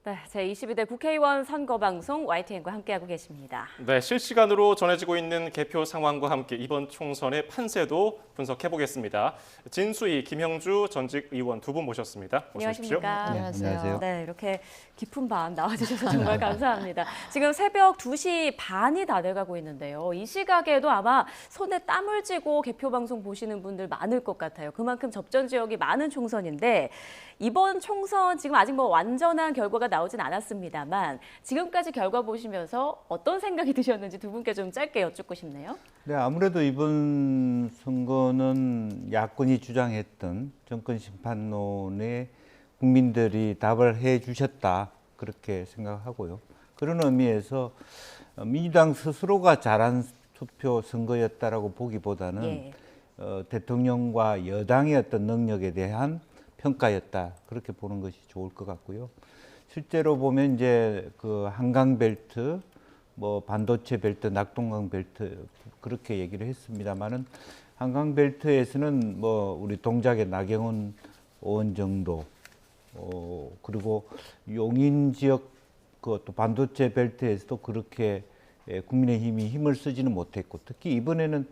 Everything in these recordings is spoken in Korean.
네, 제22대 국회의원 선거방송 YTN과 함께하고 계십니다. 네, 실시간으로 전해지고 있는 개표 상황과 함께 이번 총선의 판세도 분석해보겠습니다. 진수희, 김형주 전직 의원 두 분 모셨습니다. 어서 오십시오. 안녕하십니까? 네, 안녕하세요. 네, 이렇게 깊은 밤 나와주셔서 정말 감사합니다. 지금 새벽 2시 반이 다 돼가고 있는데요. 이 시각에도 아마 손에 땀을 쥐고 개표 방송 보시는 분들 많을 것 같아요. 그만큼 접전 지역이 많은 총선인데 이번 총선 지금 아직 뭐 완전한 결과가 나오진 않았습니다만 지금까지 결과 보시면서 어떤 생각이 드셨는지 두 분께 좀 짧게 여쭙고 싶네요. 네, 아무래도 이번 선거는 야권이 주장했던 정권 심판론에 국민들이 답을 해 주셨다 그렇게 생각하고요. 그런 의미에서 민주당 스스로가 잘한 투표 선거였다라고 보기보다는 대통령과 여당의 어떤 능력에 대한 평가였다 그렇게 보는 것이 좋을 것 같고요. 실제로 보면 이제 그 한강벨트, 뭐 반도체 벨트, 낙동강 벨트 그렇게 얘기를 했습니다만은 한강벨트에서는 뭐 우리 동작의 나경원 의원 정도, 그리고 용인 지역 그 또 반도체 벨트에서도 그렇게 국민의힘이 힘을 쓰지는 못했고 특히 이번에는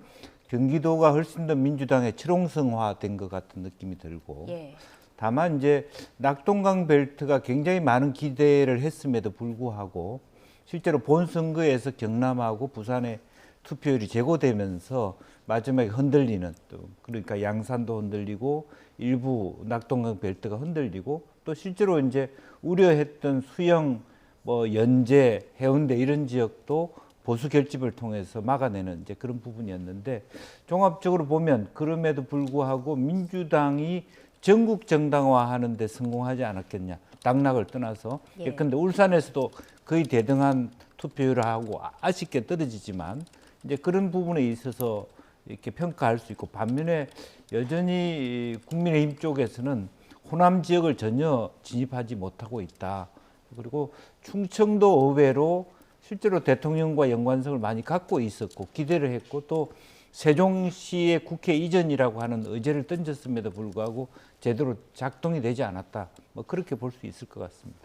경기도가 훨씬 더 민주당의 철옹성화된 것 같은 느낌이 들고. 다만 이제 낙동강 벨트가 굉장히 많은 기대를 했음에도 불구하고 실제로 본선거에서 경남하고 부산의 투표율이 제고되면서 마지막에 흔들리는 또 그러니까 양산도 흔들리고 일부 낙동강 벨트가 흔들리고 또 실제로 이제 우려했던 수영, 뭐 연제, 해운대 이런 지역도 보수 결집을 통해서 막아내는 이제 그런 부분이었는데 종합적으로 보면 그럼에도 불구하고 민주당이 전국 정당화하는 데 성공하지 않았겠냐. 당락을 떠나서. 예컨대 울산에서도 거의 대등한 투표율을 하고 아쉽게 떨어지지만 이제 그런 부분에 있어서 이렇게 평가할 수 있고 반면에 여전히 국민의힘 쪽에서는 호남 지역을 전혀 진입하지 못하고 있다. 그리고 충청도 의외로 실제로 대통령과 연관성을 많이 갖고 있었고 기대를 했고 또 세종시의 국회 이전이라고 하는 의제를 던졌음에도 불구하고 제대로 작동이 되지 않았다. 뭐 그렇게 볼 수 있을 것 같습니다.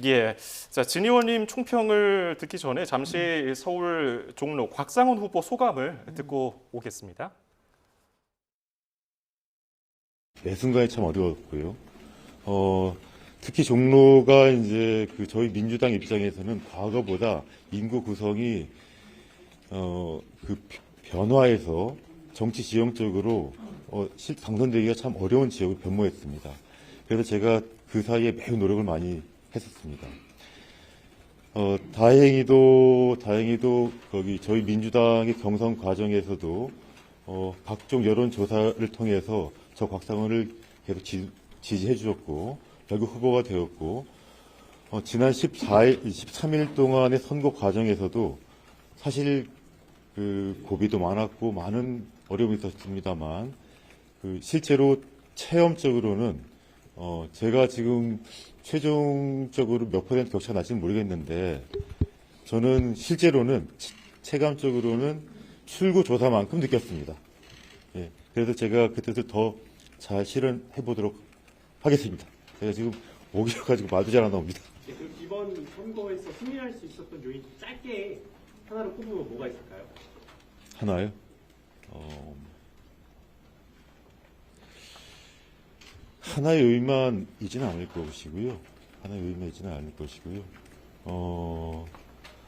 예, 자, 진 의원님 총평을 듣기 전에 잠시 서울 종로 곽상원 후보 소감을 듣고 오겠습니다. 매 순간이 참 어려웠고요. 특히 종로가 이제 그 저희 민주당 입장에서는 과거보다 인구 구성이 그 변화해서 정치 지형적으로 당선되기가 참 어려운 지역을 변모했습니다. 그래서 제가 그 사이에 매우 노력을 많이 했었습니다. 다행히도 거기 저희 민주당의 경선 과정에서도 각종 여론 조사를 통해서 저 곽상원을 계속 지지해 주셨고 결국 후보가 되었고 지난 13일 동안의 선거 과정에서도 사실 그 고비도 많았고 많은 어려움이 있었습니다만 그 실제로 체험적으로는 제가 지금 최종적으로 몇 퍼센트 격차가 날지는 모르겠는데 저는 실제로는 체감적으로는 출구 조사만큼 느꼈습니다. 예, 그래서 제가 그 뜻을 더 잘 실현해 보도록 하겠습니다. 제가 지금 오기여가지고 말도 잘 안 나옵니다. 네, 그럼 이번 선거에서 승리할 수 있었던 요인 짧게 하나로 꼽으면 뭐가 있을까요? 하나요? 하나의 요인만 있지는 않을 것이고요. 하나의 요인만 있지는 않을 것이고요.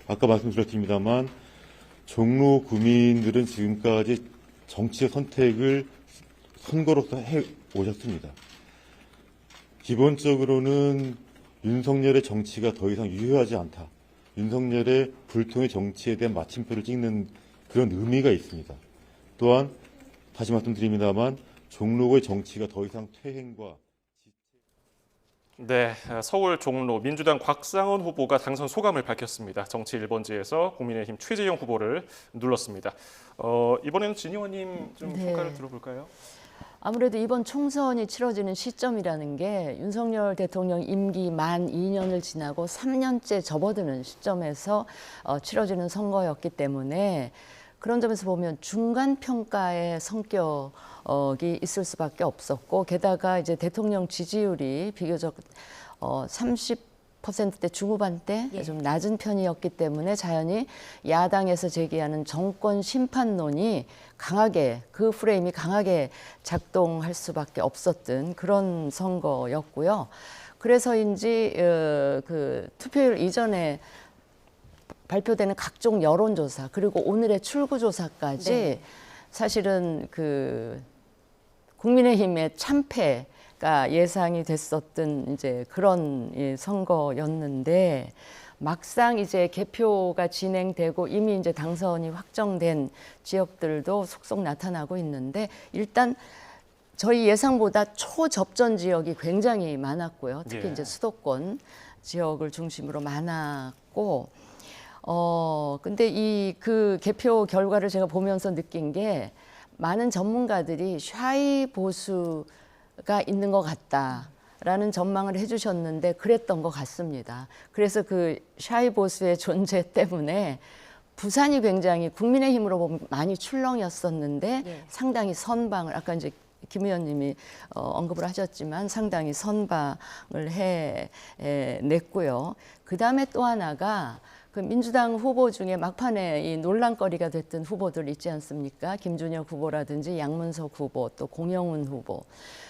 아까 말씀드렸습니다만 종로 구민들은 지금까지 정치의 선택을 선거로서 해 오셨습니다. 기본적으로는 윤석열의 정치가 더 이상 유효하지 않다. 윤석열의 불통의 정치에 대한 마침표를 찍는 그런 의미가 있습니다. 또한 다시 말씀드립니다만 종로의 정치가 더 이상 퇴행과 네, 서울 종로 민주당 곽상원 후보가 당선 소감을 밝혔습니다. 정치 1번지에서 국민의힘 최재형 후보를 눌렀습니다. 이번에는 진 의원님 좀 평가를 들어볼까요? 아무래도 이번 총선이 치러지는 시점이라는 게 윤석열 대통령 임기 만 2년을 지나고 3년째 접어드는 시점에서 치러지는 선거였기 때문에 그런 점에서 보면 중간 평가의 성격이 있을 수밖에 없었고 게다가 이제 대통령 지지율이 비교적 퍼센트대 중후반대 예. 좀 낮은 편이었기 때문에 자연히 야당에서 제기하는 정권 심판론이 강하게 그 프레임이 강하게 작동할 수밖에 없었던 그런 선거였고요. 그래서인지 그 투표율 이전에 발표되는 각종 여론조사 그리고 오늘의 출구조사까지 네. 사실은 그 국민의힘의 참패가 예상이 됐었던 이제 그런 선거였는데 막상 이제 개표가 진행되고 이미 이제 당선이 확정된 지역들도 속속 나타나고 있는데 일단 저희 예상보다 초접전 지역이 굉장히 많았고요. 특히 예. 이제 수도권 지역을 중심으로 많았고 근데 이 그 개표 결과를 제가 보면서 느낀 게 많은 전문가들이 샤이 보수가 있는 것 같다라는 전망을 해주셨는데 그랬던 것 같습니다. 그래서 그 샤이 보수의 존재 때문에 부산이 굉장히 국민의힘으로 보면 많이 출렁였었는데 예. 상당히 선방을 아까 이제 김 의원님이 언급을 하셨지만 상당히 선방을 해냈고요. 그 다음에 또 하나가 그 민주당 후보 중에 막판에 이 논란거리가 됐던 후보들 있지 않습니까? 김준혁 후보라든지 양문석 후보, 또 공영훈 후보.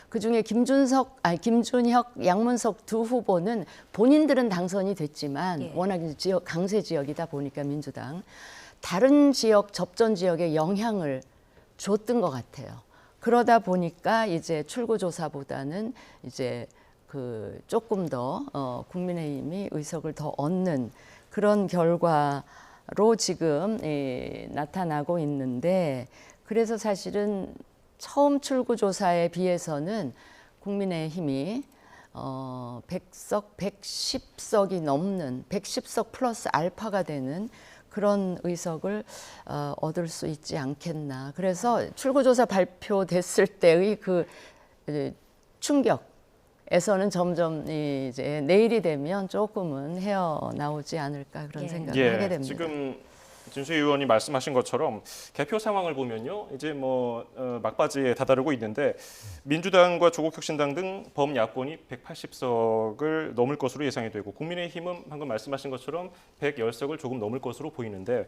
그 중에 김준혁, 양문석 두 후보는 본인들은 당선이 됐지만 예. 워낙 지역 강세 지역이다 보니까 민주당 다른 지역 접전 지역에 영향을 줬던 것 같아요. 그러다 보니까 이제 출구조사보다는 이제 그 조금 더 국민의힘이 의석을 더 얻는 그런 결과로 지금 나타나고 있는데 그래서 사실은 처음 출구조사에 비해서는 국민의힘이 100석, 110석이 넘는 110석 플러스 알파가 되는 그런 의석을 얻을 수 있지 않겠나. 그래서 출구조사 발표됐을 때의 그 충격에서는 점점 이제 내일이 되면 조금은 헤어나오지 않을까 그런 예. 생각을 하게 됩니다. 지금 진수희 의원이 말씀하신 것처럼 개표 상황을 보면요, 이제 뭐 막바지에 다다르고 있는데 민주당과 조국혁신당 등 범야권이 180석을 넘을 것으로 예상이 되고 국민의힘은 방금 말씀하신 것처럼 110석을 조금 넘을 것으로 보이는데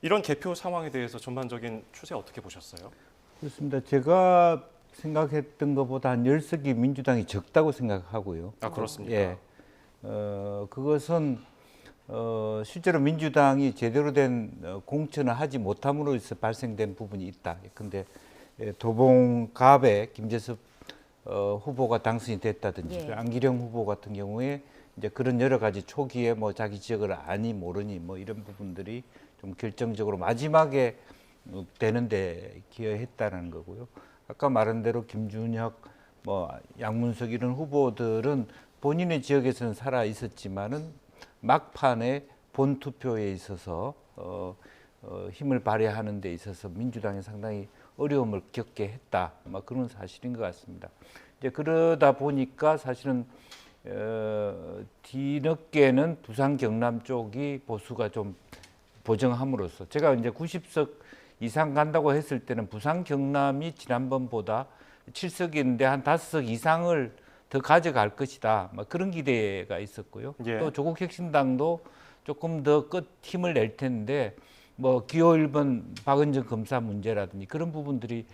이런 개표 상황에 대해서 전반적인 추세 어떻게 보셨어요? 그렇습니다. 제가 생각했던 것보다 한 10석이 민주당이 적다고 생각하고요. 아, 그렇습니까? 예. 그것은 실제로 민주당이 제대로 된 공천을 하지 못함으로 해서 발생된 부분이 있다. 근데 도봉갑에 김재섭 후보가 당선이 됐다든지 예. 안기령 후보 같은 경우에 이제 그런 여러 가지 초기에 뭐 자기 지역을 아니 모르니 뭐 이런 부분들이 좀 결정적으로 마지막에 되는데 기여했다는 거고요. 아까 말한 대로 김준혁, 뭐 양문석 이런 후보들은 본인의 지역에서는 살아 있었지만은 막판에 본 투표에 있어서 힘을 발휘하는 데 있어서 민주당이 상당히 어려움을 겪게 했다. 막 그런 사실인 것 같습니다. 이제 그러다 보니까 사실은 뒤늦게는 부산 경남 쪽이 보수가 좀 보정함으로써 제가 이제 90석 이상 간다고 했을 때는 부산 경남이 지난번보다 7석인데 한 5석 이상을 더 가져갈 것이다. 뭐 그런 기대가 있었고요. 예. 또 조국혁신당도 조금 더 끝 힘을 낼 텐데 뭐 기호 1번 박은정 검사 문제라든지 그런 부분들이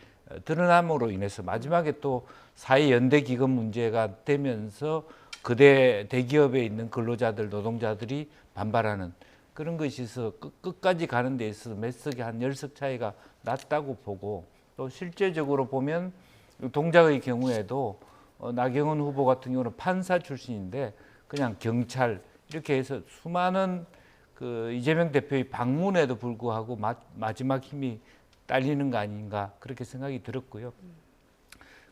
드러남으로 인해서 마지막에 또 사회연대기금 문제가 되면서 그대 대기업에 있는 근로자들, 노동자들이 반발하는 그런 것이 있어서 끝까지 가는 데 있어서 몇 석이 한 10석 차이가 났다고 보고 또 실제적으로 보면 동작의 경우에도 나경원 후보 같은 경우는 판사 출신인데 그냥 경찰 이렇게 해서 수많은 그 이재명 대표의 방문에도 불구하고 마지막 힘이 딸리는 거 아닌가 그렇게 생각이 들었고요.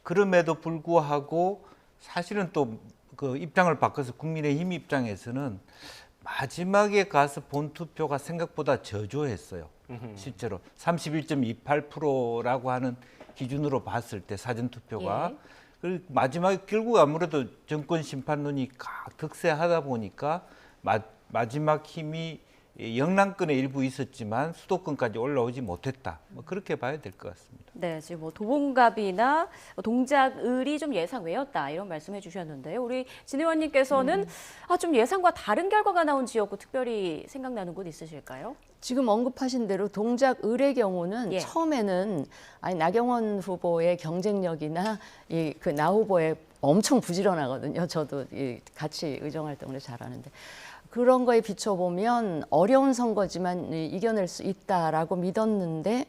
그럼에도 불구하고 사실은 또 그 입장을 바꿔서 국민의힘 입장에서는 마지막에 가서 본 투표가 생각보다 저조했어요. 실제로 31.28%라고 하는 기준으로 봤을 때 사전 투표가 예. 그리고 마지막에 결국 아무래도 정권 심판론이 득세하다 보니까 마지막 힘이 이 영남권에 일부 있었지만 수도권까지 올라오지 못했다. 뭐 그렇게 봐야 될 것 같습니다. 네, 지금 뭐 도봉갑이나 동작을이 좀 예상 외였다 이런 말씀해 주셨는데요. 우리 진 의원님께서는 좀 예상과 다른 결과가 나온 지역구 특별히 생각나는 곳 있으실까요? 지금 언급하신 대로 동작을의 경우는 예. 처음에는 아니 나경원 후보의 경쟁력이나 그 나 후보의 엄청 부지런하거든요. 저도 같이 의정활동을 잘하는데 그런 거에 비춰보면 어려운 선거지만 이겨낼 수 있다라고 믿었는데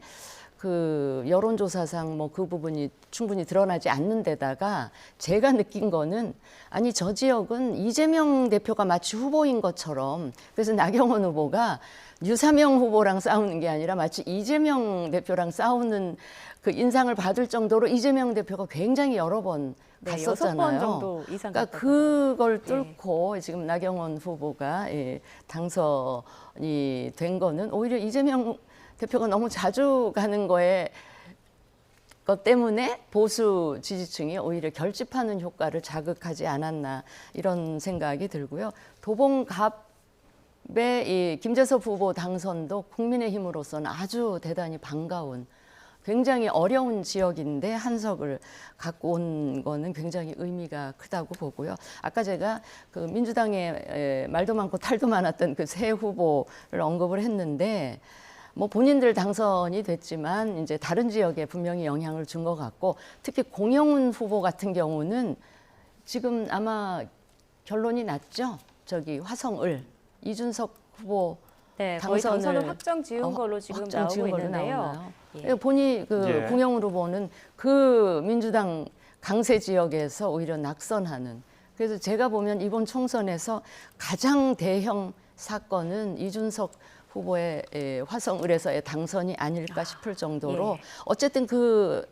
그 여론조사상 뭐 그 부분이 충분히 드러나지 않는 데다가 제가 느낀 거는 아니 저 지역은 이재명 대표가 마치 후보인 것처럼 그래서 나경원 후보가 유사명 후보랑 싸우는 게 아니라 마치 이재명 대표랑 싸우는 그 인상을 받을 정도로 이재명 대표가 굉장히 여러 번 네, 갔었잖아요. 6번 정도 이상 그러니까 갔다고. 그걸 뚫고 지금 나경원 후보가 당선이 된 거는 오히려 이재명 대표가 너무 자주 가는 것 때문에 보수 지지층이 오히려 결집하는 효과를 자극하지 않았나 이런 생각이 들고요. 도봉갑의 이 김재섭 후보 당선도 국민의힘으로서는 아주 대단히 반가운 굉장히 어려운 지역인데 한석을 갖고 온 거는 굉장히 의미가 크다고 보고요. 아까 제가 그 민주당의 말도 많고 탈도 많았던 그 새 후보를 언급을 했는데 뭐 본인들 당선이 됐지만 이제 다른 지역에 분명히 영향을 준 것 같고 특히 공영훈 후보 같은 경우는 지금 아마 결론이 났죠. 저기 화성을 이준석 후보 네, 거의 당선을 당선을 확정 지은 걸로 지금 확정 나오고 지은 걸로 있는데요. 나오나요? 예. 본이 그 예. 공영훈 후보는 그 민주당 강세 지역에서 오히려 낙선하는. 그래서 제가 보면 이번 총선에서 가장 대형 사건은 이준석 후보의 화성을에서의 당선이 아닐까 싶을 정도로 예. 어쨌든 그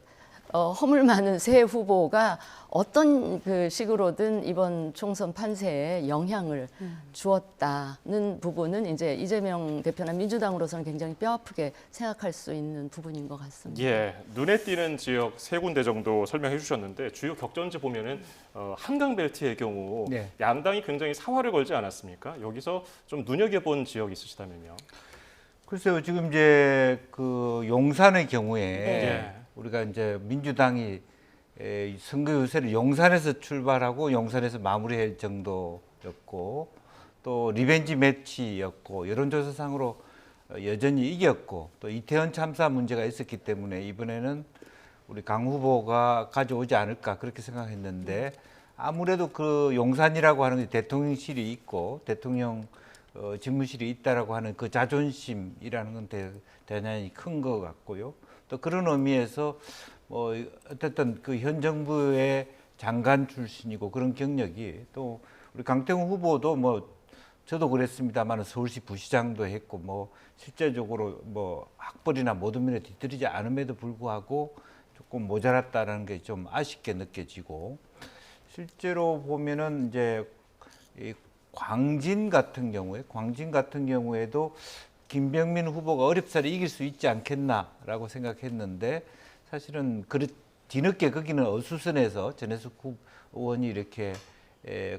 허물 많은 새 후보가 어떤 그 식으로든 이번 총선 판세에 영향을 주었다는 부분은 이제 이재명 대표나 민주당으로서는 굉장히 뼈아프게 생각할 수 있는 부분인 것 같습니다. 예, 눈에 띄는 지역 세 군데 정도 설명해 주셨는데 주요 격전지 보면은 한강 벨트의 경우 네. 양당이 굉장히 사활을 걸지 않았습니까? 여기서 좀 눈여겨본 지역 있으시다면요. 글쎄요, 지금 이제 그 용산의 경우에 네. 우리가 이제 민주당이 선거 유세를 용산에서 출발하고 용산에서 마무리할 정도였고 또 리벤지 매치였고 여론조사상으로 여전히 이겼고 또 이태원 참사 문제가 있었기 때문에 이번에는 우리 강 후보가 가져오지 않을까 그렇게 생각했는데 아무래도 그 용산이라고 하는 게 대통령실이 있고 대통령 집무실이 있다라고 하는 그 자존심이라는 건 대단히 큰 것 같고요. 또 그런 의미에서 뭐 어쨌든 그 현 정부의 장관 출신이고 그런 경력이 또 우리 강태훈 후보도 뭐 저도 그랬습니다만 서울시 부시장도 했고 뭐 실제적으로 뭐 학벌이나 모든 면에 뒤처지지 않음에도 불구하고 조금 모자랐다라는 게 좀 아쉽게 느껴지고 실제로 보면은 이제 이 광진 같은 경우에도 김병민 후보가 어렵사리 이길 수 있지 않겠나라고 생각했는데 사실은 뒤늦게 거기는 어수선해서 전해숙 의원이 이렇게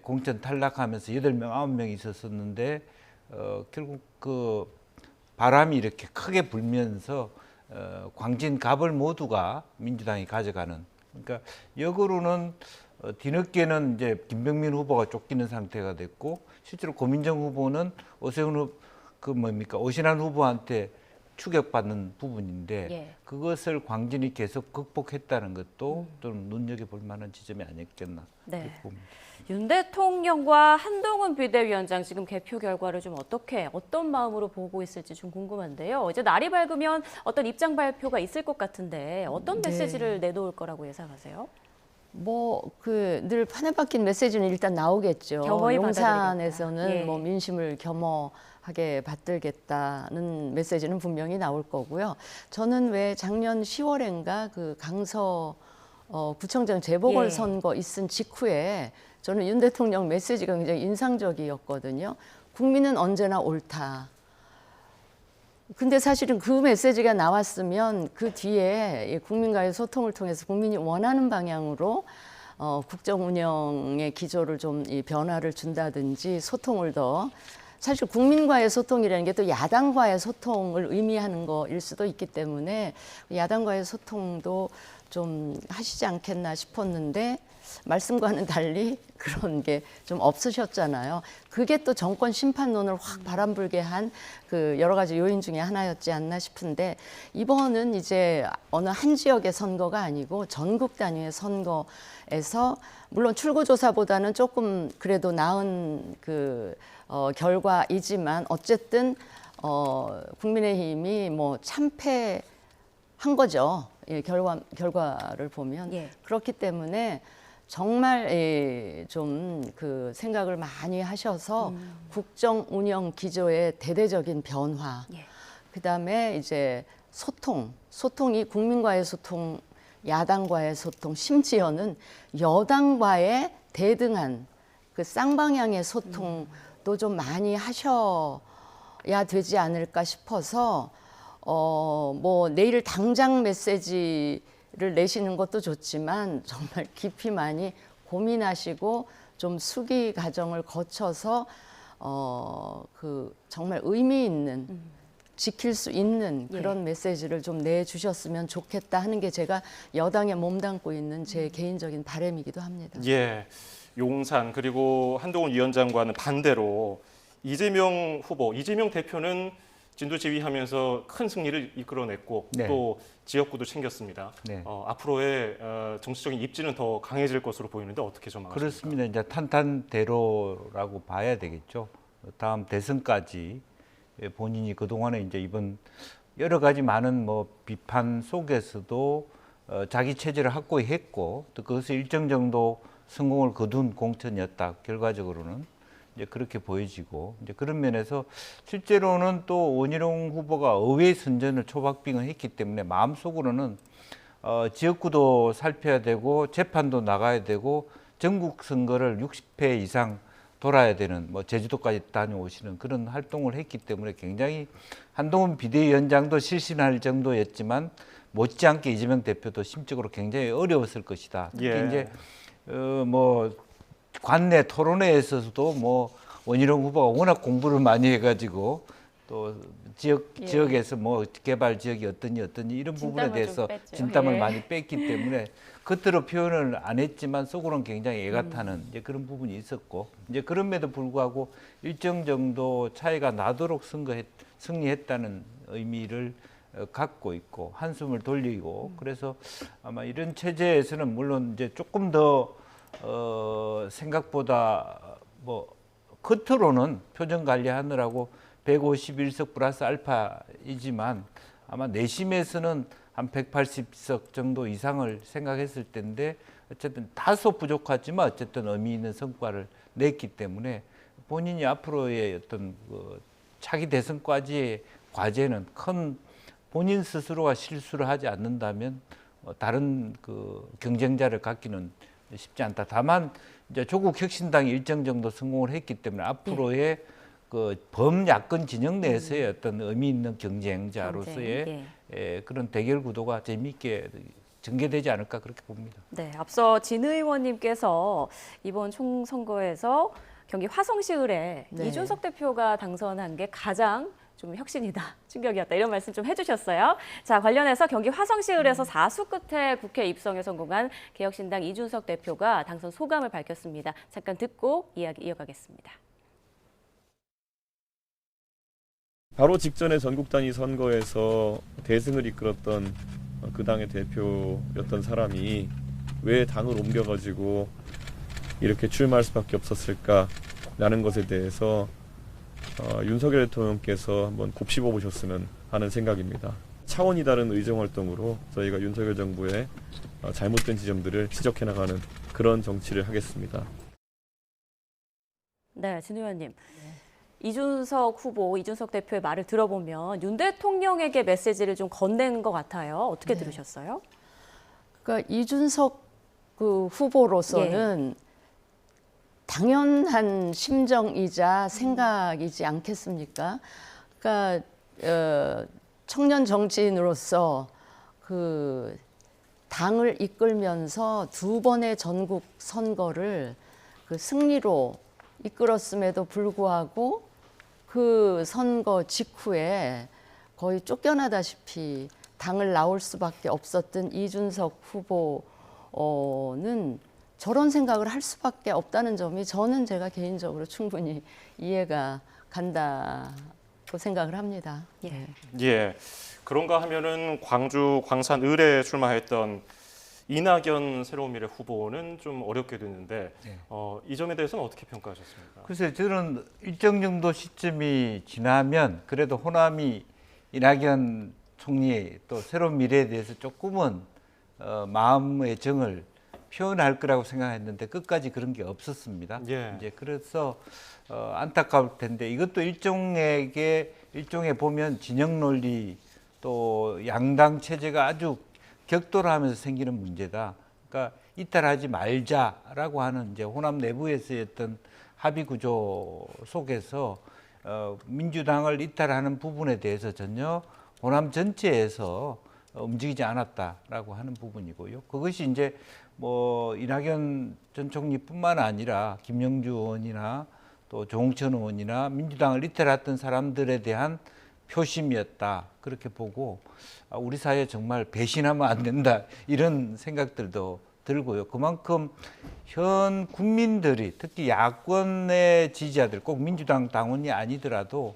공천 탈락하면서 8명, 9명이 있었었는데 결국 그 바람이 이렇게 크게 불면서 광진 갑을 모두가 민주당이 가져가는 그러니까 역으로는 뒤늦게는 이제 김병민 후보가 쫓기는 상태가 됐고 실제로 고민정 후보는 오신환 후보한테 추격받는 부분인데 예. 그것을 광진이 계속 극복했다는 것도 좀 눈여겨볼 만한 지점이 아니었겠나 네. 그렇게 봅니다. 윤 대통령과 한동훈 비대위원장 지금 개표 결과를 좀 어떤 마음으로 보고 있을지 좀 궁금한데요. 이제 날이 밝으면 어떤 입장 발표가 있을 것 같은데 어떤 네. 메시지를 내놓을 거라고 예상하세요? 뭐 그 늘 판에 박힌 메시지는 일단 나오겠죠. 겸허히 용산에서는 받아들이겠다. 예. 뭐 민심을 겸허하게 받들겠다는 메시지는 분명히 나올 거고요. 저는 왜 작년 10월인가 그 강서 구청장 재보궐 예. 선거 있은 직후에 저는 윤 대통령 메시지가 굉장히 인상적이었거든요. 국민은 언제나 옳다. 근데 사실은 그 메시지가 나왔으면 그 뒤에 국민과의 소통을 통해서 국민이 원하는 방향으로 국정 운영의 기조를 좀 이 변화를 준다든지 소통을 더 사실 국민과의 소통이라는 게 또 야당과의 소통을 의미하는 거일 수도 있기 때문에 야당과의 소통도 좀 하시지 않겠나 싶었는데 말씀과는 달리 그런 게 좀 없으셨잖아요. 그게 또 정권 심판론을 확 바람불게 한 그 여러 가지 요인 중에 하나였지 않나 싶은데 이번은 이제 어느 한 지역의 선거가 아니고 전국 단위의 선거에서 물론 출구조사보다는 조금 그래도 나은 그 결과이지만 어쨌든 국민의힘이 뭐 참패한 거죠. 예, 결과를 보면 예. 그렇기 때문에 정말 좀 그 생각을 많이 하셔서 국정 운영 기조의 대대적인 변화, 예. 그다음에 이제 소통이 국민과의 소통, 야당과의 소통, 심지어는 여당과의 대등한 그 쌍방향의 소통도 좀 많이 하셔야 되지 않을까 싶어서 뭐 내일 당장 메시지를 내시는 것도 좋지만 정말 깊이 많이 고민하시고 좀 수기 과정을 거쳐서 그 정말 의미 있는 지킬 수 있는 그런 메시지를 좀 내주셨으면 좋겠다 하는 게 제가 여당에 몸담고 있는 제 개인적인 바람이기도 합니다. 예, 용산 그리고 한동훈 위원장과는 반대로 이재명 후보, 이재명 대표는 진도 지휘하면서 큰 승리를 이끌어냈고 네. 또 지역구도 챙겼습니다. 네. 앞으로의 정치적인 입지는 더 강해질 것으로 보이는데 어떻게 전망하십니까? 그렇습니다. 이제 탄탄대로라고 봐야 되겠죠. 다음 대선까지 본인이 그동안에 이제 이번 여러 가지 많은 뭐 비판 속에서도 자기 체제를 확고히 했고 또 그것을 일정 정도 성공을 거둔 공천이었다. 결과적으로는 이제 그렇게 보여지고 이제 그런 면에서 실제로는 또 원희룡 후보가 의회 선전을 초박빙을 했기 때문에 마음속으로는 지역구도 살펴야 되고 재판도 나가야 되고 전국 선거를 60회 이상 돌아야 되는 뭐 제주도까지 다녀오시는 그런 활동을 했기 때문에 굉장히 한동훈 비대위원장도 실신할 정도였지만 못지않게 이재명 대표도 심적으로 굉장히 어려웠을 것이다. 특히 예. 이제 뭐 관내 토론회에서도 뭐 원희룡 후보가 워낙 공부를 많이 해가지고 또 지역에서 뭐 개발 지역이 어떠니 이런 부분에 진땀을 대해서 좀 뺐죠. 진땀을 예. 많이 뺐기 때문에 겉으로 표현을 안 했지만 속으로는 굉장히 애가 타는 이제 그런 부분이 있었고 이제 그럼에도 불구하고 일정 정도 차이가 나도록 승리했다는 의미를 갖고 있고 한숨을 돌리고 그래서 아마 이런 체제에서는 물론 이제 조금 더 생각보다 뭐 겉으로는 표정 관리하느라고 151석 플러스 알파이지만 아마 내심에서는 한 180석 정도 이상을 생각했을 텐데 어쨌든 다소 부족하지만 어쨌든 의미 있는 성과를 냈기 때문에 본인이 앞으로의 어떤 차기 대선까지의 과제는 큰 본인 스스로가 실수를 하지 않는다면 다른 그 경쟁자를 갖기는 쉽지 않다. 다만 이제 조국 혁신당이 일정 정도 성공을 했기 때문에 앞으로의 그 범야권 진영 내에서의 어떤 의미 있는 경쟁자로서의 그런 대결 구도가 재미있게 전개되지 않을까 그렇게 봅니다. 네, 앞서 진 의원님께서 이번 총선거에서 경기 화성시 을에 네. 이준석 대표가 당선한 게 가장 좀 혁신이다, 충격이었다 이런 말씀 좀 해주셨어요. 자, 관련해서 경기 화성시 을에서 4수 끝에 국회 입성에 성공한 개혁신당 이준석 대표가 당선 소감을 밝혔습니다. 잠깐 듣고 이야기 이어가겠습니다. 바로 직전에 전국 단위 선거에서 대승을 이끌었던 그 당의 대표였던 사람이 왜 당을 옮겨가지고 이렇게 출마할 수밖에 없었을까라는 것에 대해서 윤석열 대통령께서 한번 곱씹어 보셨으면 하는 생각입니다. 차원이 다른 의정활동으로 저희가 윤석열 정부의 잘못된 지점들을 지적해 나가는 그런 정치를 하겠습니다. 네, 진 의원님. 이준석 후보, 이준석 대표의 말을 들어보면 윤 대통령에게 메시지를 좀 건넨 것 같아요. 어떻게 들으셨어요? 그러니까 이준석 그 후보로서는 당연한 심정이자 생각이지 않겠습니까? 그러니까 청년 정치인으로서 그 당을 이끌면서 두 번의 전국 선거를 그 승리로 이끌었음에도 불구하고 그 선거 직후에 거의 쫓겨나다시피 당을 나올 수밖에 없었던 이준석 후보는 저런 생각을 할 수밖에 없다는 점이 저는 제가 개인적으로 충분히 이해가 간다고 생각을 합니다. 예. 예, 그런가 하면은 광주 광산 을에 출마했던 이낙연 새로운 미래 후보는 좀 어렵게 됐는데 네. 이 점에 대해서는 어떻게 평가하셨습니까? 글쎄 저는 일정 정도 시점이 지나면 그래도 호남이 이낙연 총리 또 새로운 미래에 대해서 조금은 마음의 정을 표현할 거라고 생각했는데 끝까지 그런 게 없었습니다. 예. 이제 그래서 안타까울 텐데 이것도 일종의 보면 진영 논리 또 양당 체제가 아주 격돌하면서 생기는 문제다. 그러니까 이탈하지 말자라고 하는 이제 호남 내부에서의 어떤 합의 구조 속에서 민주당을 이탈하는 부분에 대해서 전혀 호남 전체에서 움직이지 않았다라고 하는 부분이고요. 그것이 이제 뭐 이낙연 전 총리뿐만 아니라 김영주 의원이나 또 조홍천 의원이나 민주당을 이탈했던 사람들에 대한 표심이었다 그렇게 보고 우리 사회에 정말 배신하면 안 된다 이런 생각들도 들고요. 그만큼 현 국민들이 특히 야권의 지지자들 꼭 민주당 당원이 아니더라도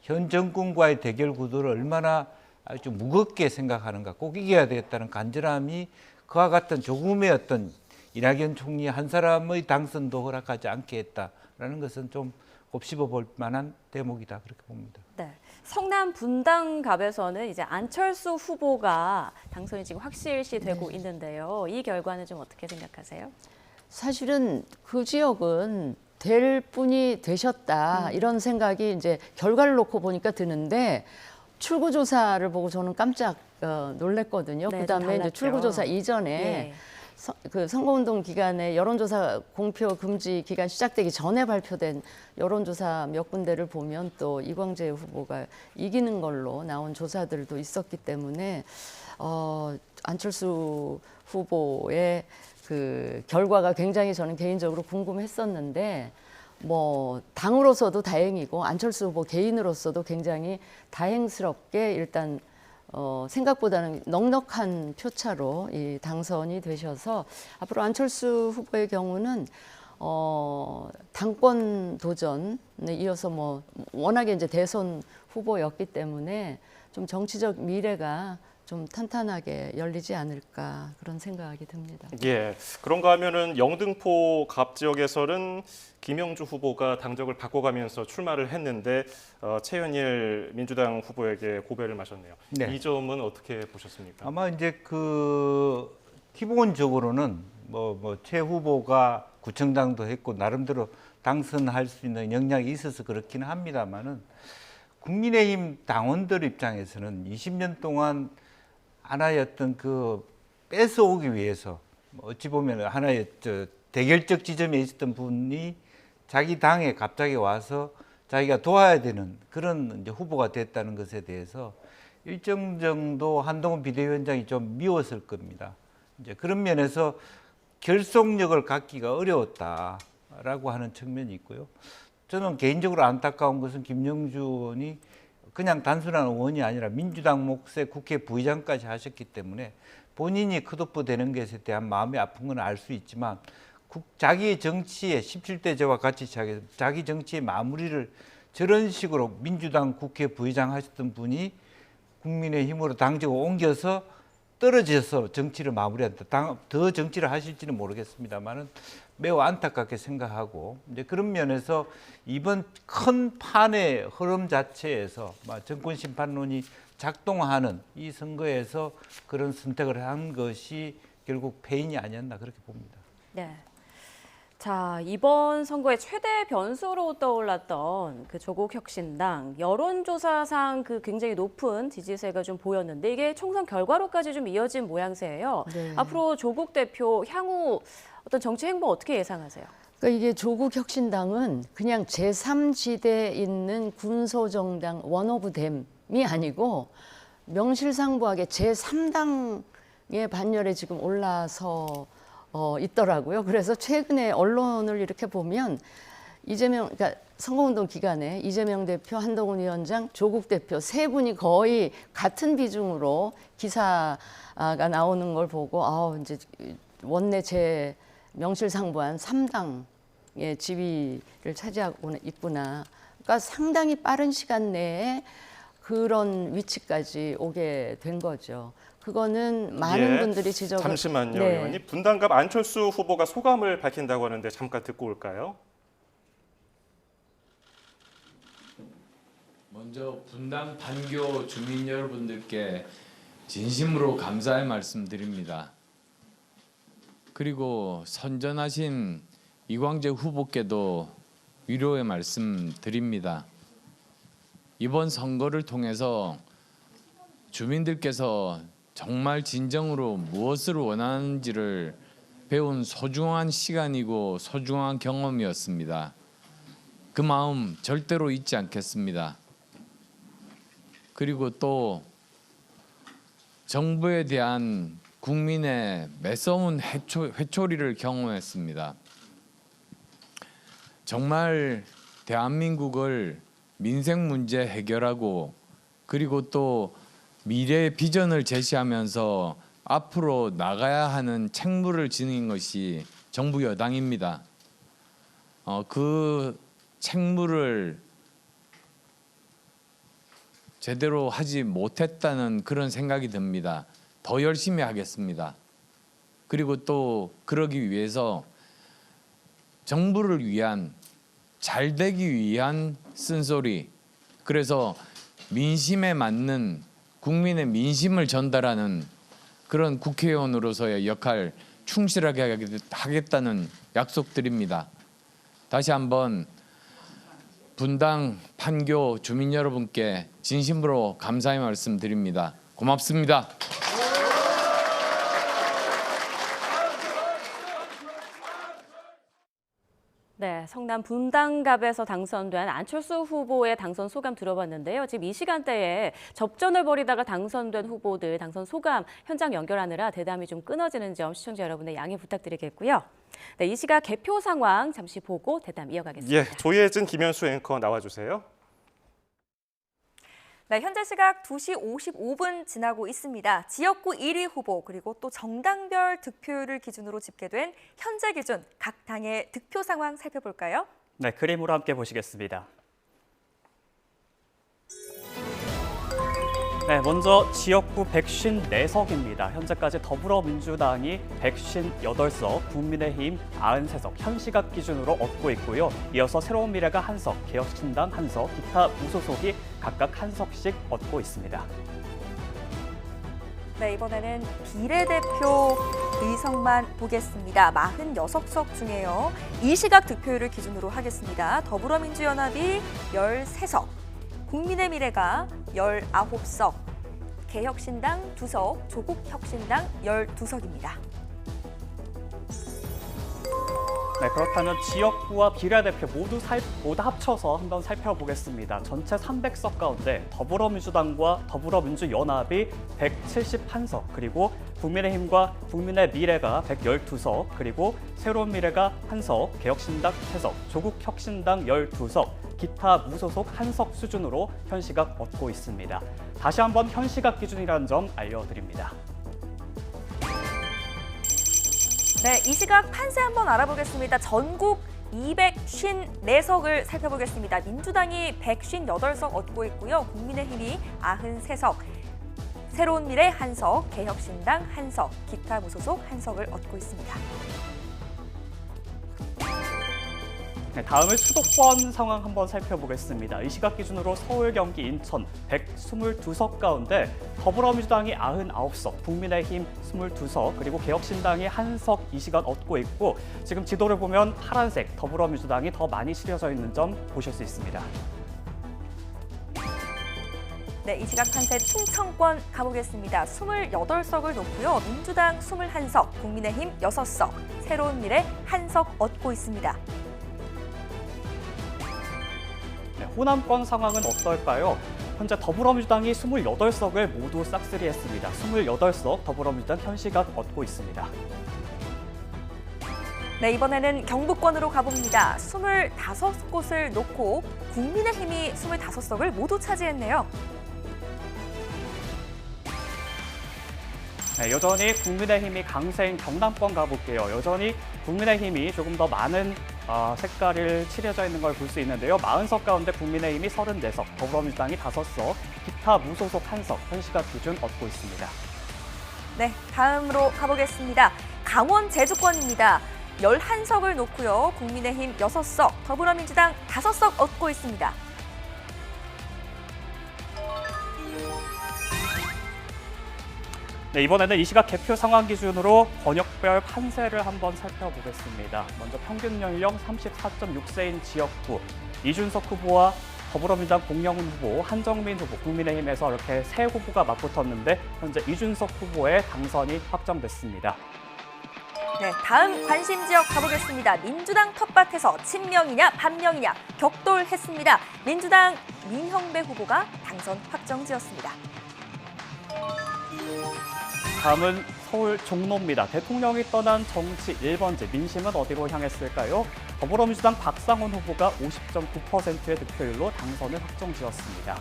현 정권과의 대결 구도를 얼마나 아주 무겁게 생각하는가, 꼭 이겨야 되겠다는 간절함이 그와 같은 조금의 어떤 이낙연 총리 한 사람의 당선도 허락하지 않게 했다라는 것은 좀 곱씹어 볼 만한 대목이다 그렇게 봅니다. 네. 성남 분당갑에서는 이제 안철수 후보가 당선이 지금 확실시 되고 있는데요. 이 결과는 좀 어떻게 생각하세요? 사실은 그 지역은 될 분이 되셨다 이런 생각이 이제 결과를 놓고 보니까 드는데 출구조사를 보고 저는 깜짝 놀랐거든요. 네, 그다음에 좀 이제 달랐죠. 출구조사 이전에 예. 그 선거운동 기간에 여론조사 공표 금지 기간 시작되기 전에 발표된 여론조사 몇 군데를 보면 또 이광재 후보가 이기는 걸로 나온 조사들도 있었기 때문에 안철수 후보의 그 결과가 굉장히 저는 개인적으로 궁금했었는데 뭐 당으로서도 다행이고 안철수 후보 개인으로서도 굉장히 다행스럽게 일단 생각보다는 넉넉한 표차로 이 당선이 되셔서 앞으로 안철수 후보의 경우는 당권 도전에 이어서 뭐 워낙에 이제 대선 후보였기 때문에 좀 정치적 미래가 좀 탄탄하게 열리지 않을까 그런 생각이 듭니다. 예, 그런가 하면은 영등포 갑 지역에서는 김영주 후보가 당적을 바꿔가면서 출마를 했는데 최현일 민주당 후보에게 고배를 마셨네요. 네. 이 점은 어떻게 보셨습니까? 아마 이제 그 기본적으로는 뭐 최 후보가 구청장도 했고 나름대로 당선할 수 있는 역량이 있어서 그렇기는 합니다만은 국민의힘 당원들 입장에서는 20년 동안 하나의 어떤 그 뺏어오기 위해서 어찌 보면 하나의 대결적 지점에 있었던 분이 자기 당에 갑자기 와서 자기가 도와야 되는 그런 이제 후보가 됐다는 것에 대해서 일정 정도 한동훈 비대위원장이 좀 미웠을 겁니다. 이제 그런 면에서 결속력을 갖기가 어려웠다라고 하는 측면이 있고요. 저는 개인적으로 안타까운 것은 김영주 의원이 그냥 단순한 의원이 아니라 민주당 몫의 국회 부의장까지 하셨기 때문에 본인이 컷오프 되는 것에 대한 마음이 아픈 건 알 수 있지만 자기의 정치에 17대 제와 같이 자기 정치의 마무리를 저런 식으로 민주당 국회 부의장 하셨던 분이 국민의힘으로 당직을 옮겨서 떨어져서 정치를 마무리한다. 더 정치를 하실지는 모르겠습니다만은 매우 안타깝게 생각하고 이제 그런 면에서 이번 큰 판의 흐름 자체에서 정권 심판론이 작동하는 이 선거에서 그런 선택을 한 것이 결국 패인이 아니었나 그렇게 봅니다. 네. 자, 이번 선거의 최대 변수로 떠올랐던 그 조국혁신당 여론조사상 그 굉장히 높은 지지세가 좀 보였는데 이게 총선 결과로까지 좀 이어진 모양새예요. 네. 앞으로 조국 대표 향후 어떤 정치 행보 어떻게 예상하세요? 그러니까 이게 조국혁신당은 그냥 제3지대에 있는 군소정당 원오브댐이 아니고 명실상부하게 제3당의 반열에 지금 올라서 있더라고요. 그래서 최근에 언론을 이렇게 보면 이재명, 그러니까 선거운동 기간에 이재명 대표, 한동훈 위원장, 조국 대표 세 분이 거의 같은 비중으로 기사가 나오는 걸 보고 이제 원내 제 명실상부한 3당의 지위를 차지하고 있구나. 그러니까 상당히 빠른 시간 내에 그런 위치까지 오게 된 거죠. 그거는 많은 예, 분들이 지적을. 잠시만요, 네. 의원님. 분당갑 안철수 후보가 소감을 밝힌다고 하는데 잠깐 듣고 올까요? 먼저 분당 판교 주민 여러분들께 진심으로 감사의 말씀드립니다. 그리고 선전하신 이광재 후보께도 위로의 말씀 드립니다. 이번 선거를 통해서 주민들께서 정말 진정으로 무엇을 원하는지를 배운 소중한 시간이고 소중한 경험이었습니다. 그 마음 절대로 잊지 않겠습니다. 그리고 또 정부에 대한 국민의 매서운 회초리를 경험했습니다. 정말 대한민국을 민생 문제 해결하고 그리고 또 미래의 비전을 제시하면서 앞으로 나가야 하는 책무를 지닌 것이 정부 여당입니다. 그 책무를 제대로 하지 못했다는 그런 생각이 듭니다. 더 열심히 하겠습니다. 그리고 또 그러기 위해서 정부를 위한, 잘 되기 위한 쓴소리, 그래서 민심에 맞는 국민의 민심을 전달하는 그런 국회의원으로서의 역할 충실하게 하겠다는 약속드립니다. 다시 한번 분당 판교 주민 여러분께 진심으로 감사의 말씀드립니다. 고맙습니다. 네, 성남 분당갑에서 당선된 안철수 후보의 당선 소감 들어봤는데요. 지금 이 시간대에 접전을 벌이다가 당선된 후보들 당선 소감 현장 연결하느라 대담이 좀 끊어지는 점 시청자 여러분의 양해 부탁드리겠고요. 네, 이 시각 개표 상황 잠시 보고 대담 이어가겠습니다. 예, 조예진, 김현수 앵커 나와주세요. 네, 현재 시각 2시 55분 지나고 있습니다. 지역구 1위 후보 그리고 또 정당별 득표율을 기준으로 집계된 현재 기준 각 당의 득표 상황 살펴볼까요? 네, 그림으로 함께 보시겠습니다. 네, 먼저 지역구 154석입니다. 현재까지 더불어민주당이 158석, 국민의힘 93석, 현 시각 기준으로 얻고 있고요. 이어서 새로운 미래가 1석, 개혁신당 1석, 기타 무소속이 각각 1석씩 얻고 있습니다. 네, 이번에는 비례대표 의석만 보겠습니다. 46석 중에요. 이 시각 득표율을 기준으로 하겠습니다. 더불어민주연합이 13석, 국민의 미래가 19석, 개혁신당 2석, 조국혁신당 12석입니다. 네, 그렇다면 지역구와 비례대표 모두 합쳐서 한번 살펴보겠습니다. 전체 300석 가운데 더불어민주당과 더불어민주연합이 171석, 그리고 국민의힘과 국민의 미래가 112석, 그리고 새로운 미래가 1석, 개혁신당 3석, 조국혁신당 12석, 기타 무소속 1석 수준으로 현 시각 얻고 있습니다. 다시 한번 현 시각 기준이라는 점 알려드립니다. 네, 이 시각 판세 한번 알아보겠습니다. 전국 254석을 살펴보겠습니다. 민주당이 158석 얻고 있고요. 국민의힘이 93석, 새로운 미래 1석, 개혁신당 1석, 기타 무소속 1석을 얻고 있습니다. 네, 다음은 수도권 상황 한번 살펴보겠습니다. 이 시각 기준으로 서울, 경기, 인천 122석 가운데 더불어민주당이 99석, 국민의힘 22석, 그리고 개혁신당이 1석 이 시간 얻고 있고 지금 지도를 보면 파란색 더불어민주당이 더 많이 실려져 있는 점 보실 수 있습니다. 네, 이 시각 판세 충청권 가보겠습니다. 28석을 놓고요. 민주당 21석, 국민의힘 6석, 새로운 미래 1석 얻고 있습니다. 네, 호남권 상황은 어떨까요? 현재 더불어민주당이 28석을 모두 싹쓸이했습니다. 28석 더불어민주당 현 시각 얻고 있습니다. 네, 이번에는 경북권으로 가봅니다. 25곳을 놓고 국민의힘이 25석을 모두 차지했네요. 네, 여전히 국민의힘이 강세인 경남권 가볼게요. 여전히 국민의힘이 조금 더 많은 색깔을 칠해져 있는 걸 볼 수 있는데요. 40석 가운데 국민의힘이 34석, 더불어민주당이 5석, 기타 무소속 1석, 현 시각 기준 얻고 있습니다. 네, 다음으로 가보겠습니다. 강원 제주권입니다. 11석을 놓고요. 국민의힘 6석, 더불어민주당 5석 얻고 있습니다. 네, 이번에는 이 시각 개표 상황 기준으로 권역별 판세를 한번 살펴보겠습니다. 먼저 평균 연령 34.6세인 지역구, 이준석 후보와 더불어민주당 공영훈 후보, 한정민 후보, 국민의힘에서 이렇게 세 후보가 맞붙었는데 현재 이준석 후보의 당선이 확정됐습니다. 네, 다음 관심 지역 가보겠습니다. 민주당 텃밭에서 친명이냐 반명이냐 격돌했습니다. 민주당 민형배 후보가 당선 확정지었습니다. 다음은 서울 종로입니다. 대통령이 떠난 정치 1번지 민심은 어디로 향했을까요? 더불어민주당 박상원 후보가 50.9%의 득표율로 당선을 확정지었습니다.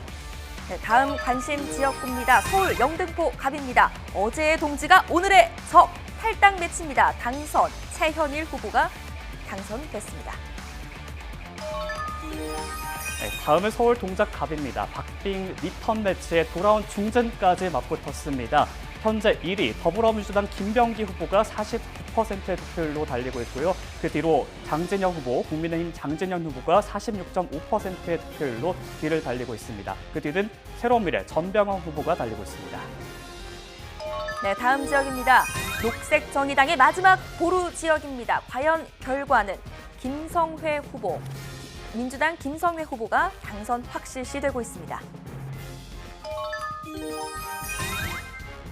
네, 다음 관심 지역구입니다. 서울 영등포 갑입니다. 어제의 동지가 오늘의 적 탈당 매치입니다. 당선 최현일 후보가 당선됐습니다. 네, 다음은 서울 동작갑입니다. 박빙 리턴 매치에 돌아온 중전까지 맞붙었습니다. 현재 1위 더불어민주당 김병기 후보가 49%의 득표율로 달리고 있고요. 그 뒤로 장진영 후보, 국민의힘 장진영 후보가 46.5%의 득표율로 뒤를 달리고 있습니다. 그 뒤는 새로운미래 전병헌 후보가 달리고 있습니다. 네, 다음 지역입니다. 녹색정의당의 마지막 보루 지역입니다. 과연 결과는 김성회 후보, 민주당 김성회 후보가 당선 확실시되고 있습니다.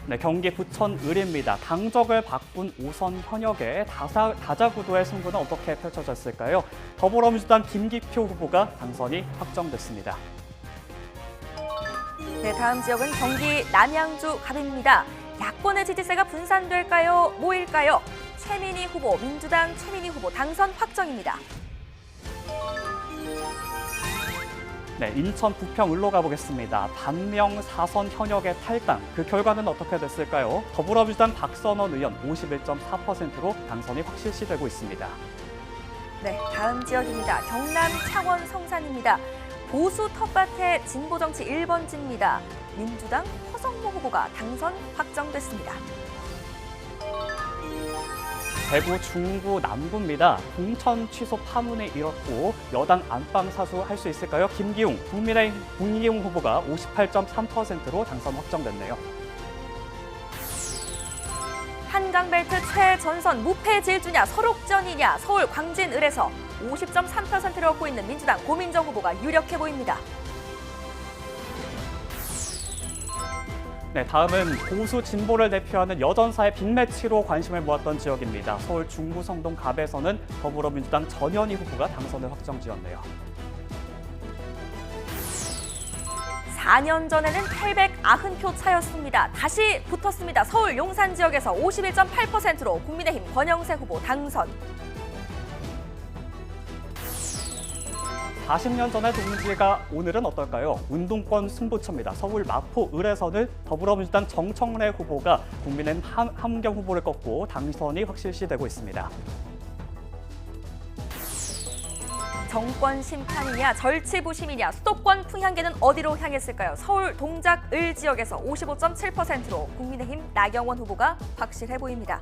네, 경기 부천 을입니다. 당적을 바꾼 5선 현역의 다자구도의 승부는 어떻게 펼쳐졌을까요? 더불어민주당 김기표 후보가 당선이 확정됐습니다. 네, 다음 지역은 경기 남양주 갑입니다. 야권의 지지세가 분산될까요? 모일까요? 최민희 후보, 민주당 최민희 후보 당선 확정입니다. 네, 인천 부평을로 가보겠습니다. 반명 4선 현역의 탈당, 그 결과는 어떻게 됐을까요? 더불어민주당 박선원 의원 51.4%로 당선이 확실시되고 있습니다. 네, 다음 지역입니다. 경남 창원 성산입니다. 보수 텃밭의 진보정치 1번지입니다. 민주당 허성모 후보가 당선 확정됐습니다. 대구 중구 남구입니다. 공천 취소 파문이 일었고 여당 안방 사수할 수 있을까요? 김기웅, 국민의힘 김기웅 후보가 58.3%로 당선 확정됐네요. 한강벨트 최전선 무패 질주냐 설옥전이냐 서울 광진을에서 50.3%를 얻고 있는 민주당 고민정 후보가 유력해 보입니다. 네, 다음은 보수 진보를 대표하는 여전사의 빅매치로 관심을 모았던 지역입니다. 서울 중구 성동 갑에서는 더불어민주당 전현희 후보가 당선을 확정지었네요. 4년 전에는 890표 차였습니다. 다시 붙었습니다. 서울 용산 지역에서 51.8%로 국민의힘 권영세 후보 당선. 40년 전의 동지가 오늘은 어떨까요? 운동권 승부처입니다. 서울 마포을에서는 더불어민주당 정청래 후보가 국민의힘 함경 후보를 꺾고 당선이 확실시되고 있습니다. 정권 심판이냐 절치부심이냐 수도권 풍향계는 어디로 향했을까요? 서울 동작을 지역에서 55.7%로 국민의힘 나경원 후보가 확실해 보입니다.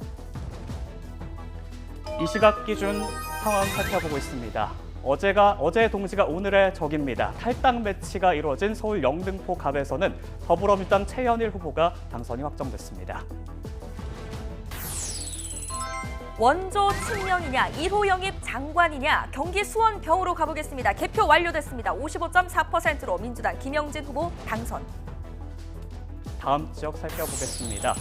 이 시각 기준 상황 살펴보고 있습니다. 어제의 동지가 오늘의 적입니다. 탈당 매치가 이루어진 서울 영등포 갑에서는 더불어민주당 최현일 후보가 당선이 확정됐습니다. 원조 친명이냐 1호 영입 장관이냐 경기 수원 병으로 가보겠습니다. 개표 완료됐습니다. 55.4%로 민주당 김영진 후보 당선. 다음 지역 살펴보겠습니다.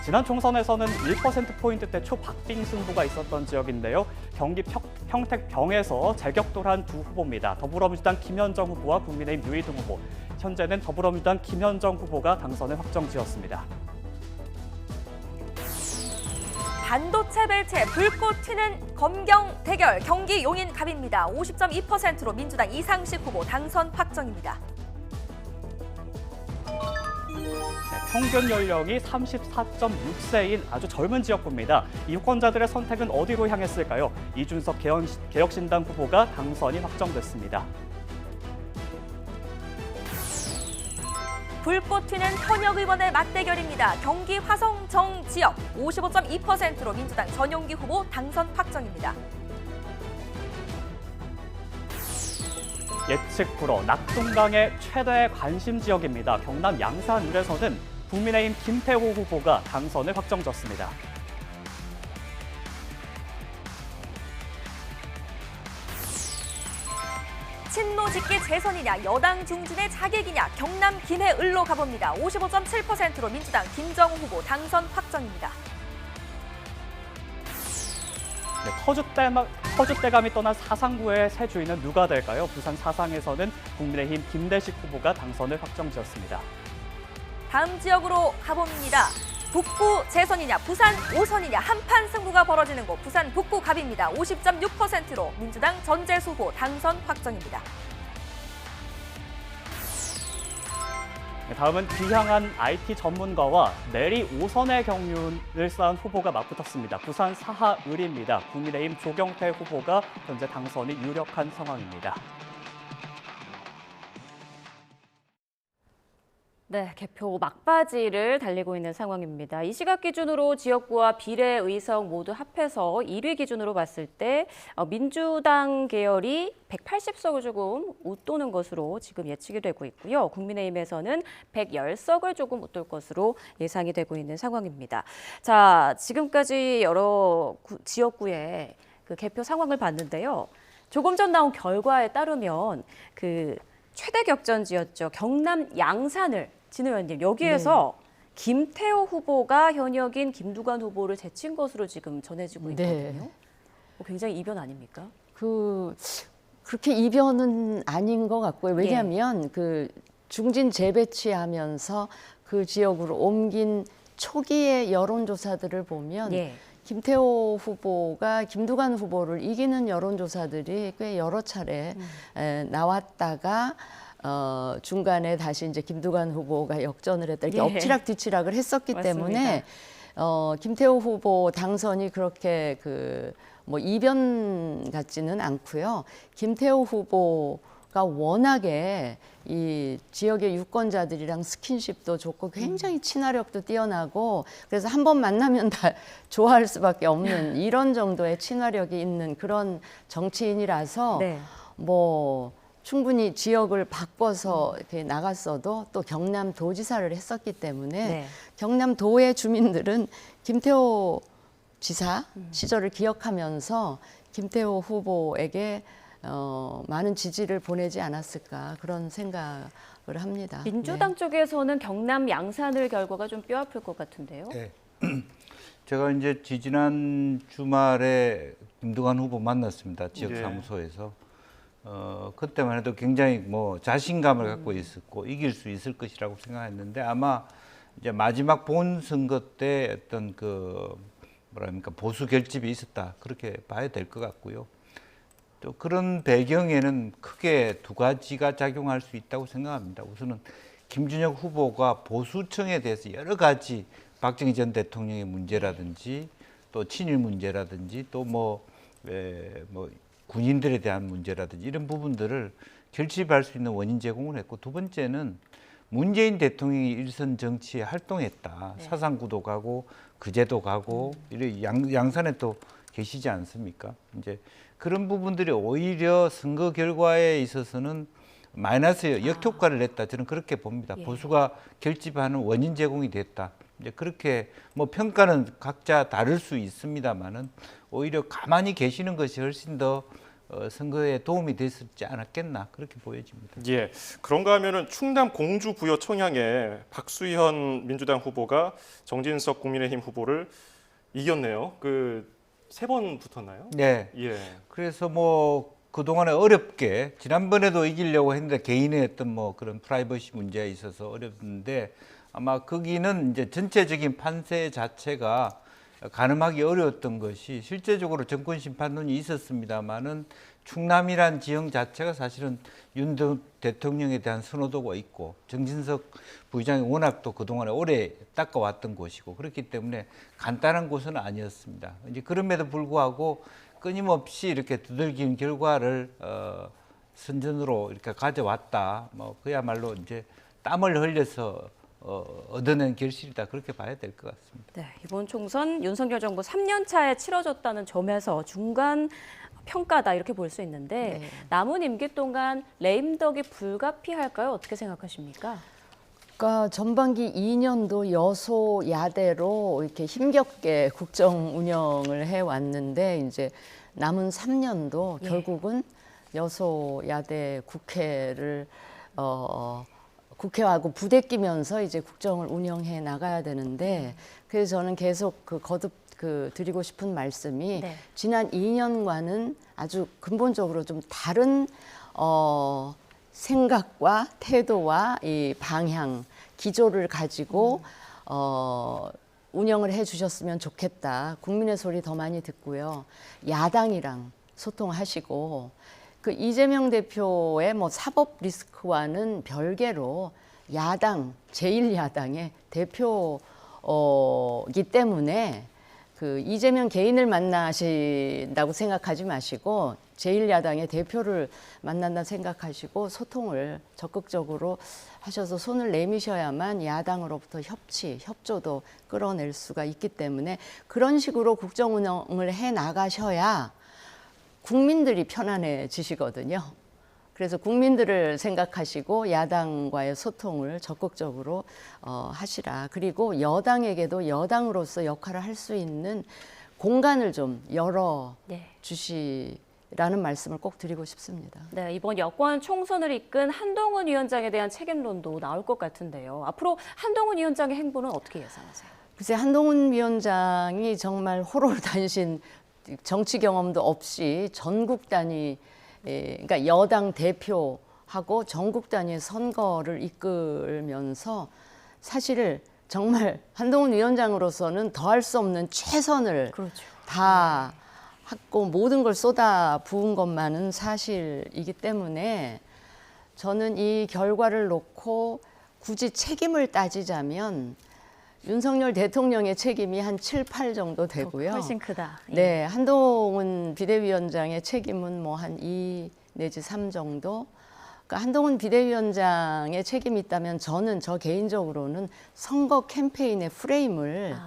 지난 총선에서는 1%포인트대 초박빙 승부가 있었던 지역인데요. 경기 평택병에서 재격돌한 두 후보입니다. 더불어민주당 김현정 후보와 국민의힘 유이등 후보. 현재는 더불어민주당 김현정 후보가 당선을 확정지었습니다. 반도체 벨트에 불꽃 튀는 검경 대결. 경기 용인 갑입니다. 50.2%로 민주당 이상식 후보 당선 확정입니다. 평균 연령이 34.6세인 아주 젊은 지역구입니다. 이 유권자들의 선택은 어디로 향했을까요? 이준석 개혁신당 후보가 당선이 확정됐습니다. 불꽃 튀는 현역 의원의 맞대결입니다. 경기 화성정 지역 55.2%로 민주당 전용기 후보 당선 확정입니다. 예측 불허 낙동강의 최대 관심 지역입니다. 경남 양산을에서는 국민의힘 김태호 후보가 당선을 확정졌습니다. 친노 직계 재선이냐 여당 중진의 자객이냐 경남 김해을로 가봅니다. 55.7%로 민주당 김정우 후보 당선 확정입니다. 터줏대감이 떠난 사상구의 새 주인은 누가 될까요? 부산 사상에서는 국민의힘 김대식 후보가 당선을 확정지었습니다. 다음 지역으로 가봅니다. 북구 재선이냐 부산 5선이냐 한판 승부가 벌어지는 곳 부산 북구 갑입니다. 50.6%로 민주당 전재수 후보 당선 확정입니다. 다음은 귀향한 IT 전문가와 내리 5선의 경륜을 쌓은 후보가 맞붙었습니다. 부산 사하을입니다. 국민의힘 조경태 후보가 현재 당선이 유력한 상황입니다. 네, 개표 막바지를 달리고 있는 상황입니다. 이 시각 기준으로 지역구와 비례의석 모두 합해서 1위 기준으로 봤을 때 민주당 계열이 180석을 조금 웃도는 것으로 지금 예측이 되고 있고요. 국민의힘에서는 110석을 조금 웃돌 것으로 예상이 되고 있는 상황입니다. 자, 지금까지 여러 지역구의 그 개표 상황을 봤는데요. 조금 전 나온 결과에 따르면 그 최대 격전지였죠. 경남 양산을 진우 의원님 여기에서 김태호 후보가 현역인 김두관 후보를 제친 것으로 지금 전해지고 있거든요. 굉장히 이변 아닙니까? 그렇게 이변은 아닌 것 같고요. 왜냐하면 그 중진 재배치하면서 그 지역으로 옮긴 초기의 여론조사들을 보면 김태호 후보가 김두관 후보를 이기는 여론조사들이 꽤 여러 차례 나왔다가 중간에 다시 이제 김두관 후보가 역전을 했다. 이렇게 엎치락 뒤치락을 했었기 때문에 김태호 후보 당선이 그렇게 뭐 이변 같지는 않고요. 김태호 후보가 워낙에 이 지역의 유권자들이랑 스킨십도 좋고 굉장히 친화력도 뛰어나고 그래서 한 번 만나면 다 좋아할 수밖에 없는 이런 정도의 친화력이 있는 그런 정치인이라서 뭐 충분히 지역을 바꿔서 이렇게 나갔어도 또 경남도지사를 했었기 때문에 경남도의 주민들은 김태호 지사 시절을 기억하면서 김태호 후보에게 많은 지지를 보내지 않았을까 그런 생각을 합니다. 민주당 쪽에서는 경남 양산을 결과가 좀 뼈아플 것 같은데요. 네. 제가 이제 지지난 주말에 김두관 후보 만났습니다. 지역사무소에서. 그때만 해도 굉장히 뭐 자신감을 갖고 있었고 이길 수 있을 것이라고 생각했는데 아마 이제 마지막 본선거 때 어떤 뭐랄까 보수 결집이 있었다 그렇게 봐야 될 것 같고요. 또 그런 배경에는 크게 두 가지가 작용할 수 있다고 생각합니다. 우선은 김준혁 후보가 보수층에 대해서 여러 가지 박정희 전 대통령의 문제라든지 또 친일 문제라든지 또 뭐 군인들에 대한 문제라든지 이런 부분들을 결집할 수 있는 원인 제공을 했고 두 번째는 문재인 대통령이 일선 정치에 활동했다. 사상구도 가고 그제도 가고 이래 양산에 또 계시지 않습니까? 이제 그런 부분들이 오히려 선거 결과에 있어서는 마이너스 역효과를 냈다. 저는 그렇게 봅니다. 보수가 결집하는 원인 제공이 됐다. 이제 그렇게 뭐 평가는 각자 다를 수 있습니다만은 오히려 가만히 계시는 것이 훨씬 더 선거에 도움이 됐지 않았겠나 그렇게 보여집니다. 예, 그런가 하면은 충남 공주 부여 청양에 박수현 민주당 후보가 정진석 국민의힘 후보를 이겼네요. 3번 붙었나요? 네. 예. 그래서 뭐 그동안에 어렵게 지난번에도 이기려고 했는데 개인의 어떤 뭐 그런 프라이버시 문제가 있어서 어렵는데 아마 거기는 이제 전체적인 판세 자체가 가늠하기 어려웠던 것이 실제적으로 정권 심판론이 있었습니다만은 충남이란 지형 자체가 사실은 윤 대통령에 대한 선호도가 있고 정진석 부의장이 워낙 또 그동안에 오래 닦아왔던 곳이고 그렇기 때문에 간단한 곳은 아니었습니다. 이제 그럼에도 불구하고 끊임없이 이렇게 두들긴 결과를 선전으로 이렇게 가져왔다. 뭐 그야말로 이제 땀을 흘려서 얻어낸 결실이다 그렇게 봐야 될 것 같습니다. 네, 이번 총선 윤석열 정부 3년 차에 치러졌다는 점에서 중간 평가다 이렇게 볼 수 있는데 네. 남은 임기 동안 레임덕이 불가피할까요? 어떻게 생각하십니까? 그러니까 전반기 2년도 여소야대로 이렇게 힘겹게 국정 운영을 해왔는데 이제 남은 3년도 결국은 여소야대 국회를 국회하고 부대끼면서 이제 국정을 운영해 나가야 되는데 그래서 저는 계속 거듭 드리고 싶은 말씀이 지난 2년과는 아주 근본적으로 좀 다른 생각과 태도와 이 방향, 기조를 가지고 운영을 해주셨으면 좋겠다. 국민의 소리 더 많이 듣고요. 야당이랑 소통하시고 그 이재명 대표의 뭐 사법 리스크와는 별개로 야당, 제1야당의 대표이기 때문에 그 이재명 개인을 만나신다고 생각하지 마시고 제1야당의 대표를 만난다 생각하시고 소통을 적극적으로 하셔서 손을 내미셔야만 야당으로부터 협조도 끌어낼 수가 있기 때문에 그런 식으로 국정 운영을 해 나가셔야 국민들이 편안해지시거든요. 그래서 국민들을 생각하시고 야당과의 소통을 적극적으로 하시라. 그리고 여당에게도 여당으로서 역할을 할 수 있는 공간을 좀 열어 주시라는 말씀을 꼭 드리고 싶습니다. 네, 이번 여권 총선을 이끈 한동훈 위원장에 대한 책임론도 나올 것 같은데요. 앞으로 한동훈 위원장의 행보는 어떻게 예상하세요? 글쎄 한동훈 위원장이 정말 호롤단신 정치 경험도 없이 전국 단위 그러니까 여당 대표하고 전국 단위의 선거를 이끌면서 사실 정말 한동훈 위원장으로서는 더할 수 없는 최선을 다 하고 모든 걸 쏟아 부은 것만은 사실이기 때문에 저는 이 결과를 놓고 굳이 책임을 따지자면 윤석열 대통령의 책임이 한 7, 8 정도 되고요. 훨씬 크다. 네, 한동훈 비대위원장의 책임은 뭐 한 2 내지 3 정도. 그러니까 한동훈 비대위원장의 책임이 있다면 저는 저 개인적으로는 선거 캠페인의 프레임을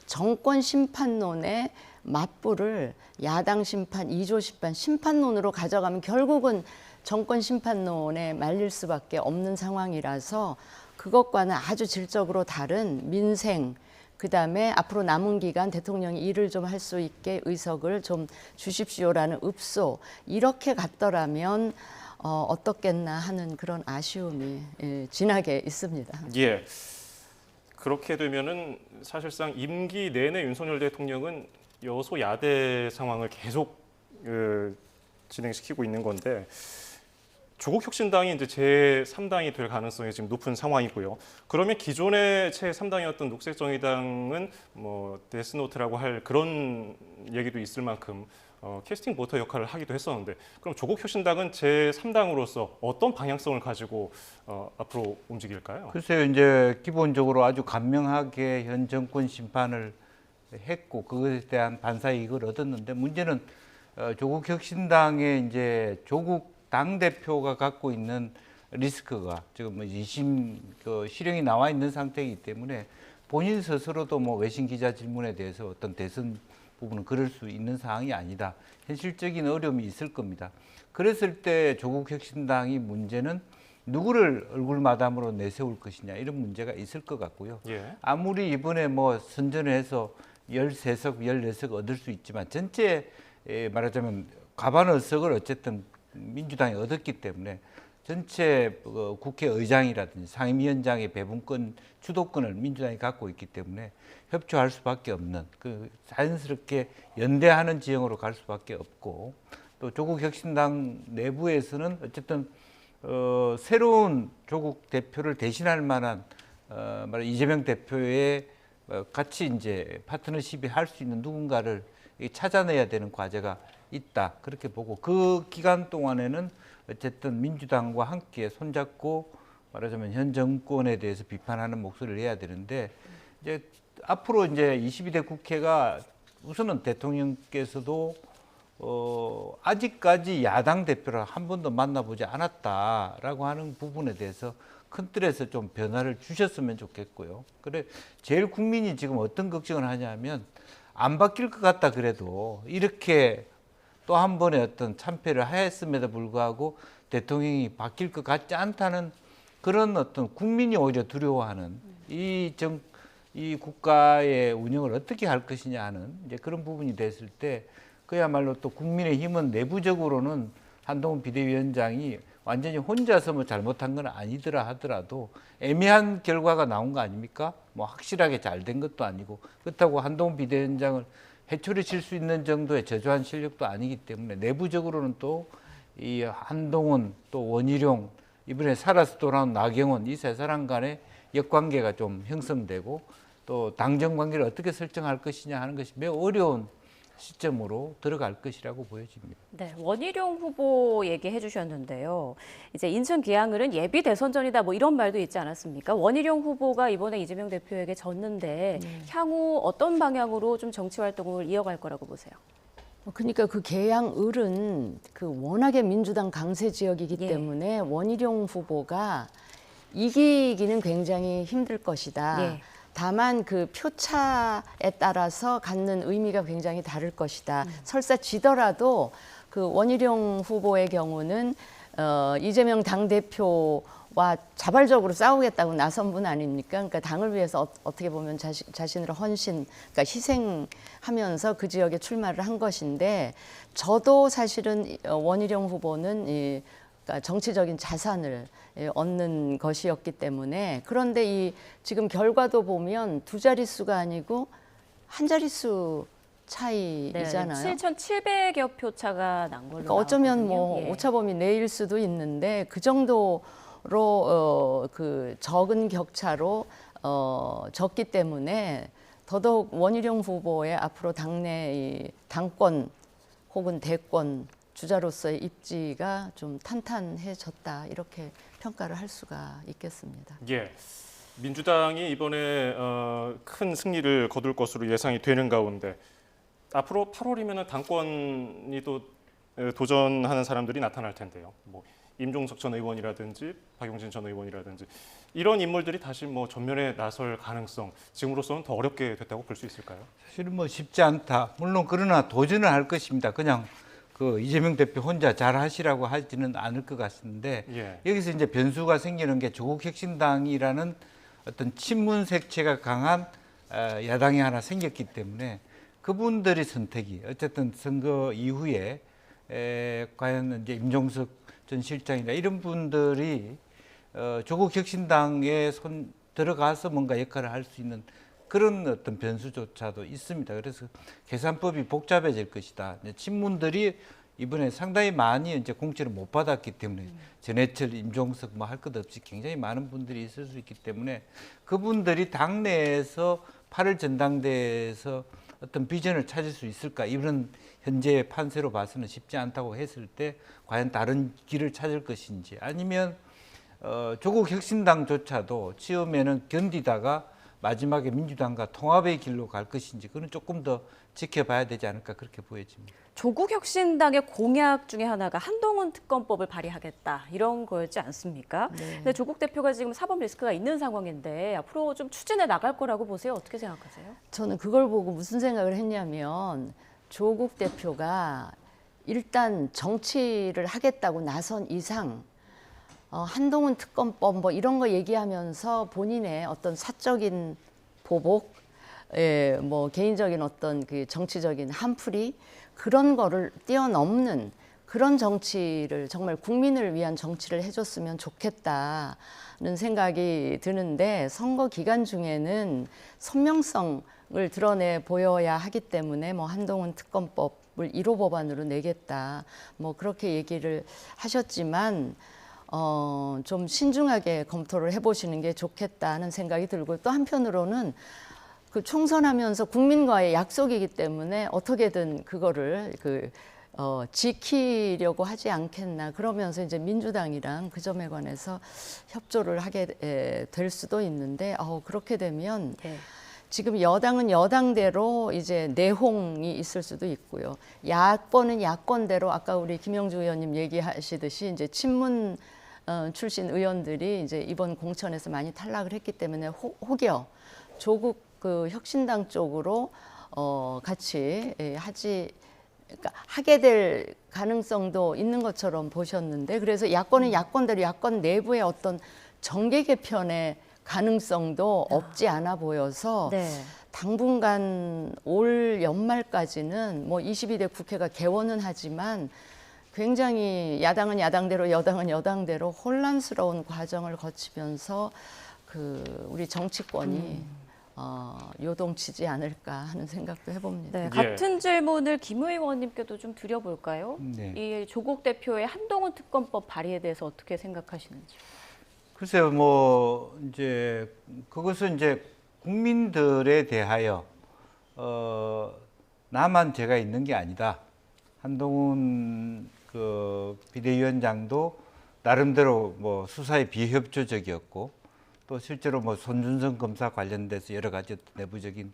정권 심판론의 맞불을 야당 심판, 2조 심판론으로 가져가면 결국은 정권 심판론에 말릴 수밖에 없는 상황이라서 그것과는 아주 질적으로 다른 민생, 그다음에 앞으로 남은 기간 대통령이 일을 좀 할 수 있게 의석을 좀 주십시오라는 읍소 이렇게 갔더라면 어떻겠나 하는 그런 아쉬움이 진하게 있습니다. 예. 그렇게 되면은 사실상 임기 내내 윤석열 대통령은 여소야대 상황을 계속 진행시키고 있는 건데 조국혁신당이 이제 제3당이 될 가능성이 지금 높은 상황이고요. 그러면 기존의 제3당이었던 녹색정의당은 뭐 데스노트라고 할 그런 얘기도 있을 만큼 캐스팅 보터 역할을 하기도 했었는데 그럼 조국혁신당은 제3당으로서 어떤 방향성을 가지고 앞으로 움직일까요? 글쎄요, 이제 기본적으로 아주 간명하게 현 정권 심판을 했고 그것에 대한 반사이익을 얻었는데 문제는 조국혁신당의 이제 조국 당 대표가 갖고 있는 리스크가 지금 2심 실형이 나와 있는 상태이기 때문에 본인 스스로도 뭐 외신 기자 질문에 대해서 어떤 대선 부분은 그럴 수 있는 상황이 아니다. 현실적인 어려움이 있을 겁니다. 그랬을 때 조국혁신당이 문제는 누구를 얼굴마담으로 내세울 것이냐 이런 문제가 있을 것 같고요. 예. 아무리 이번에 뭐 선전을 해서 13석, 14석 얻을 수 있지만 전체 말하자면 과반의석을 어쨌든 민주당이 얻었기 때문에 전체 국회의장이라든지 상임위원장의 배분권, 주도권을 민주당이 갖고 있기 때문에 협조할 수밖에 없는 자연스럽게 연대하는 지형으로 갈 수밖에 없고 또 조국혁신당 내부에서는 어쨌든 새로운 조국 대표를 대신할 만한 이재명 대표의 같이 이제 파트너십이 할 수 있는 누군가를 찾아내야 되는 과제가 있다 그렇게 보고 그 기간 동안에는 어쨌든 민주당과 함께 손잡고 말하자면 현 정권에 대해서 비판하는 목소리를 해야 되는데 이제 앞으로 이제 22대 국회가 우선은 대통령께서도 아직까지 야당 대표를 한 번도 만나보지 않았다라고 하는 부분에 대해서 큰 틀에서 좀 변화를 주셨으면 좋겠고요. 그래 제일 국민이 지금 어떤 걱정을 하냐면 안 바뀔 것 같다 그래도 이렇게 또 한 번의 어떤 참패를 하였음에도 불구하고 대통령이 바뀔 것 같지 않다는 그런 어떤 국민이 오히려 두려워하는 이 국가의 운영을 어떻게 할 것이냐 하는 이제 그런 부분이 됐을 때 그야말로 또 국민의힘은 내부적으로는 한동훈 비대위원장이 완전히 혼자서 뭐 잘못한 건 아니더라 하더라도 애매한 결과가 나온 거 아닙니까? 뭐 확실하게 잘 된 것도 아니고 그렇다고 한동훈 비대위원장을 해초리 칠 수 있는 정도의 저조한 실력도 아니기 때문에 내부적으로는 또 이 한동훈 또 원희룡 이번에 살아서 돌아온 나경원 이 세 사람 간의 역관계가 좀 형성되고 또 당정 관계를 어떻게 설정할 것이냐 하는 것이 매우 어려운 시점으로 들어갈 것이라고 보여집니다. 네, 원희룡 후보 얘기해 주셨는데요. 이제 인천 기항을은 예비 대선전이다 뭐 이런 말도 있지 않았습니까? 원희룡 후보가 이번에 이재명 대표에게 졌는데 향후 어떤 방향으로 좀 정치 활동을 이어갈 거라고 보세요? 그러니까 그 계양을은 그 워낙에 민주당 강세 지역이기 때문에 원희룡 후보가 이기기는 굉장히 힘들 것이다. 다만 그 표차에 따라서 갖는 의미가 굉장히 다를 것이다. 설사 지더라도 그 원희룡 후보의 경우는 이재명 당대표와 자발적으로 싸우겠다고 나선 분 아닙니까? 그러니까 당을 위해서 어떻게 보면 자신을 그러니까 희생하면서 그 지역에 출마를 한 것인데 저도 사실은 원희룡 후보는 그러니까 정치적인 자산을 얻는 것이었기 때문에 그런데 이 지금 결과도 보면 두 자릿수가 아니고 한 자릿수 차이잖아요. 네, 7,700여 표 차가 난 걸로 그러니까 어쩌면 나왔거든요. 뭐 오차범위 내일 수도 있는데 그 정도로 그 적은 격차로 졌기 때문에 더더욱 원희룡 후보의 앞으로 당내 이 당권 혹은 대권 주자로서의 입지가 좀 탄탄해졌다 이렇게 평가를 할 수가 있겠습니다. 예. 민주당이 이번에 큰 승리를 거둘 것으로 예상이 되는 가운데 앞으로 8월이면 당권이 또 도전하는 사람들이 나타날 텐데요. 뭐 임종석 전 의원이라든지 박용진 전 의원이라든지 이런 인물들이 다시 뭐 전면에 나설 가능성 지금으로서는 더 어렵게 됐다고 볼 수 있을까요? 사실은 뭐 쉽지 않다. 물론 그러나 도전을 할 것입니다. 그냥 그 이재명 대표 혼자 잘 하시라고 하지는 않을 것 같은데 여기서 이제 변수가 생기는 게 조국혁신당이라는 어떤 친문 색채가 강한 야당이 하나 생겼기 때문에 그분들의 선택이 어쨌든 선거 이후에 과연 이제 임종석 전 실장이나 이런 분들이 조국혁신당에 들어가서 뭔가 역할을 할 수 있는 그런 어떤 변수조차도 있습니다. 그래서 계산법이 복잡해질 것이다. 친문들이 이번에 상당히 많이 이제 공천을 못 받았기 때문에 전해철, 임종석 뭐 할 것 없이 굉장히 많은 분들이 있을 수 있기 때문에 그분들이 당내에서 8월 전당대회에서 어떤 비전을 찾을 수 있을까 이런 현재의 판세로 봐서는 쉽지 않다고 했을 때 과연 다른 길을 찾을 것인지 아니면 조국혁신당조차도 처음에는 견디다가 마지막에 민주당과 통합의 길로 갈 것인지 그건 조금 더 지켜봐야 되지 않을까 그렇게 보여집니다. 조국혁신당의 공약 중에 하나가 한동훈 특검법을 발의하겠다 이런 거였지 않습니까? 근데 조국 대표가 지금 사법 리스크가 있는 상황인데 앞으로 좀 추진해 나갈 거라고 보세요. 어떻게 생각하세요? 저는 그걸 보고 무슨 생각을 했냐면 조국 대표가 일단 정치를 하겠다고 나선 이상 한동훈 특검법 뭐 이런 거 얘기하면서 본인의 어떤 사적인 보복, 뭐 개인적인 어떤 그 정치적인 한풀이 그런 거를 뛰어넘는 그런 정치를 정말 국민을 위한 정치를 해줬으면 좋겠다는 생각이 드는데 선거 기간 중에는 선명성을 드러내 보여야 하기 때문에 뭐 한동훈 특검법을 1호 법안으로 내겠다 뭐 그렇게 얘기를 하셨지만 좀 신중하게 검토를 해보시는 게 좋겠다는 생각이 들고 또 한편으로는 그 총선하면서 국민과의 약속이기 때문에 어떻게든 그거를 지키려고 하지 않겠나. 그러면서 이제 민주당이랑 그 점에 관해서 협조를 하게 될 수도 있는데 그렇게 되면 네. 지금 여당은 여당대로 이제 내홍이 있을 수도 있고요. 야권은 야권대로 아까 우리 김영주 의원님 얘기하시듯이 이제 친문 출신 의원들이 이제 이번 공천에서 많이 탈락을 했기 때문에 혹여 조국 그 혁신당 쪽으로 같이 하게 될 가능성도 있는 것처럼 보셨는데, 그래서 야권은 야권대로 야권 내부의 어떤 정계 개편의 가능성도 없지 않아 보여서 네. 당분간 올 연말까지는 뭐 22대 국회가 개원은 하지만 굉장히 야당은 야당대로 여당은 여당대로 혼란스러운 과정을 거치면서 우리 정치권이 요동치지 않을까 하는 생각도 해봅니다. 네, 같은 질문을 김 의원님께도 좀 드려볼까요? 네. 이 조국 대표의 한동훈 특검법 발의에 대해서 어떻게 생각하시는지. 글쎄요, 뭐 이제 그것은 이제 국민들에 대하여 나만 죄가 있는 게 아니다. 한동훈 그 비대위원장도 나름대로 뭐 수사에 비협조적이었고, 또 실제로 뭐 손준성 검사 관련돼서 여러 가지 내부적인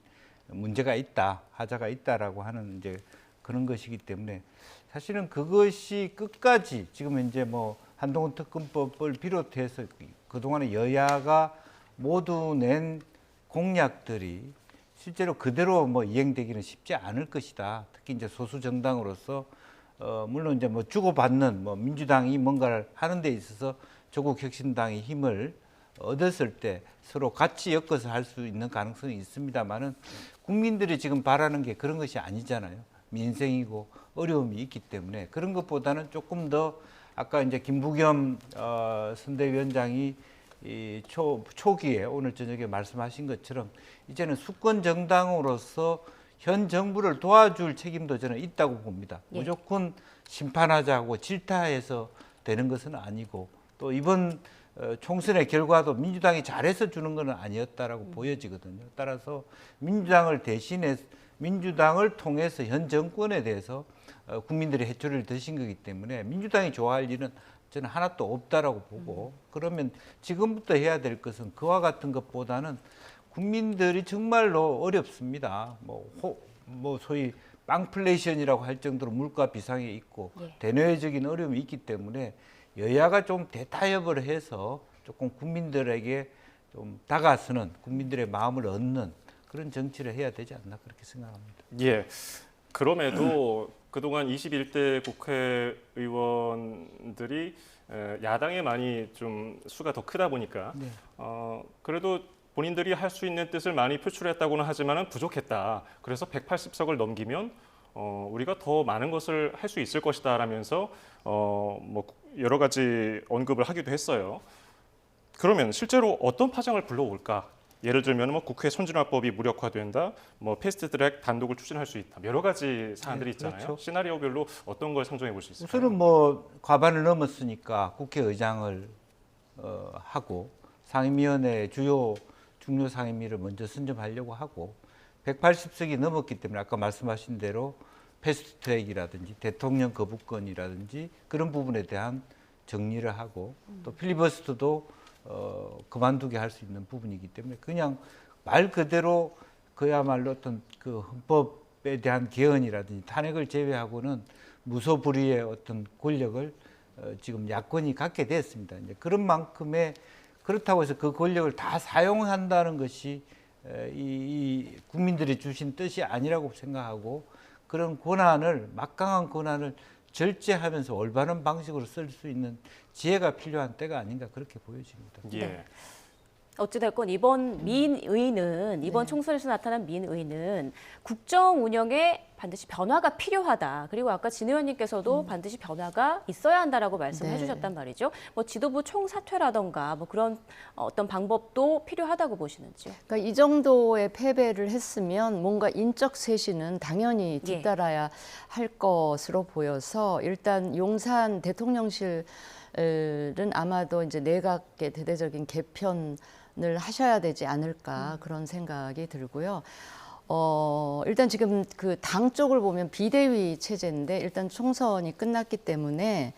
문제가 있다, 하자가 있다라고 하는 이제 그런 것이기 때문에 사실은 그것이 끝까지 지금 이제 뭐 한동훈 특검법을 비롯해서 그동안의 여야가 모두 낸 공약들이 실제로 그대로 뭐 이행되기는 쉽지 않을 것이다. 특히 이제 소수 정당으로서 물론 이제 뭐 주고받는 뭐 민주당이 뭔가를 하는 데 있어서 조국 혁신당의 힘을 얻었을 때 서로 같이 엮어서 할 수 있는 가능성이 있습니다만은 국민들이 지금 바라는 게 그런 것이 아니잖아요. 민생이고 어려움이 있기 때문에 그런 것보다는 조금 더 아까 이제 김부겸 선대위원장이 이 초기에 오늘 저녁에 말씀하신 것처럼 이제는 수권 정당으로서 현 정부를 도와줄 책임도 저는 있다고 봅니다. 예. 무조건 심판하자고 질타해서 되는 것은 아니고, 또 이번 총선의 결과도 민주당이 잘해서 주는 것은 아니었다라고 보여지거든요. 따라서 민주당을 대신해 민주당을 통해서 현 정권에 대해서 국민들의 해초리를 드신 거기 때문에 민주당이 좋아할 일은 저는 하나도 없다라고 보고, 그러면 지금부터 해야 될 것은 그와 같은 것보다는 국민들이 정말로 어렵습니다. 뭐 소위 빵플레이션이라고 할 정도로 물가 비상에 있고 예. 대내외적인 어려움이 있기 때문에 여야가 좀 대타협을 해서 조금 국민들에게 좀 다가서는, 국민들의 마음을 얻는 그런 정치를 해야 되지 않나 그렇게 생각합니다. 예. 그럼에도 그동안 21대 국회의원들이 야당에 많이 좀 수가 더 크다 보니까 네. 그래도 본인들이 할 수 있는 뜻을 많이 표출했다고는 하지만은 부족했다. 그래서 180석을 넘기면 우리가 더 많은 것을 할 수 있을 것이다라면서 뭐 여러 가지 언급을 하기도 했어요. 그러면 실제로 어떤 파장을 불러올까? 예를 들면 뭐 국회 선진화법이 무력화된다, 뭐 패스트트랙 단독을 추진할 수 있다, 여러 가지 사안들이 있잖아요. 그렇죠. 시나리오별로 어떤 걸 상정해 볼 수 있을까요? 우선은 뭐 과반을 넘었으니까 국회의장을 하고 상임위원회 주요 중요 상임위를 먼저 선점하려고 하고, 180석이 넘었기 때문에 아까 말씀하신 대로 패스트트랙이라든지 대통령 거부권이라든지 그런 부분에 대한 정리를 하고, 또 필리버스터도 그만두게 할 수 있는 부분이기 때문에 그냥 말 그대로 그야말로 어떤 그 헌법에 대한 개헌이라든지 탄핵을 제외하고는 무소불위의 어떤 권력을 지금 야권이 갖게 됐습니다. 이제 그런 만큼의, 그렇다고 해서 그 권력을 다 사용한다는 것이 이 국민들이 주신 뜻이 아니라고 생각하고, 그런 권한을, 막강한 권한을 절제하면서 올바른 방식으로 쓸 수 있는 지혜가 필요한 때가 아닌가 그렇게 보여집니다. 예. 네. 어찌됐건 이번 민의는, 이번 총선에서 나타난 민의는 국정 운영에 반드시 변화가 필요하다. 그리고 아까 진 의원님께서도 반드시 변화가 있어야 한다라고 말씀해 네. 주셨단 말이죠. 뭐 지도부 총사퇴라던가 뭐 그런 어떤 방법도 필요하다고 보시는지요? 그러니까 이 정도의 패배를 했으면 뭔가 인적 쇄신은 당연히 뒤따라야 할 것으로 보여서 일단 용산 대통령실 아마도 이제 내각의 대대적인 개편을 하셔야 되지 않을까 그런 생각이 들고요. 일단 지금 그 당 쪽을 보면 비대위 체제인데 일단 총선이 끝났기 때문에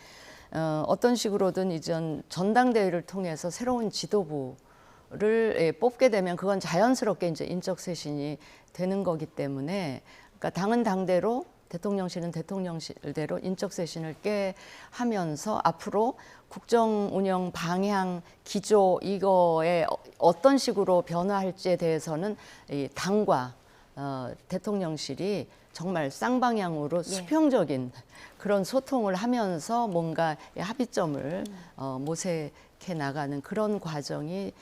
어떤 식으로든 이전 전당대회를 통해서 새로운 지도부를 뽑게 되면 그건 자연스럽게 이제 인적 쇄신이 되는 거기 때문에 그러니까 당은 당대로 대통령실은 대통령실대로 인적 쇄신을 꽤 하면서 앞으로 국정 운영 방향 기조 이거에 어떤 식으로 변화할지에 대해서는 이 당과 대통령실이 정말 쌍방향으로 수평적인 그런 소통을 하면서 뭔가 합의점을 모색해 나가는 그런 과정이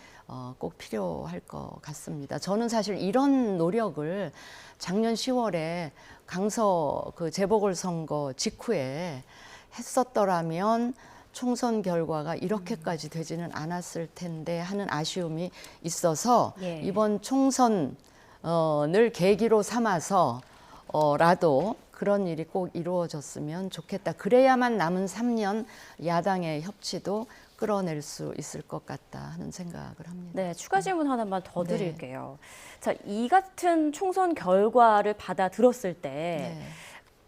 꼭 필요할 것 같습니다. 저는 사실 이런 노력을 작년 10월에 강서 그 재보궐선거 직후에 했었더라면 총선 결과가 이렇게까지 되지는 않았을 텐데 하는 아쉬움이 있어서 이번 총선을 계기로 삼아서 라도 그런 일이 꼭 이루어졌으면 좋겠다. 그래야만 남은 3년 야당의 협치도 끌어낼 수 있을 것 같다 하는 생각을 합니다. 네, 추가 질문 하나만 더 드릴게요. 자, 이 같은 총선 결과를 받아 들었을 때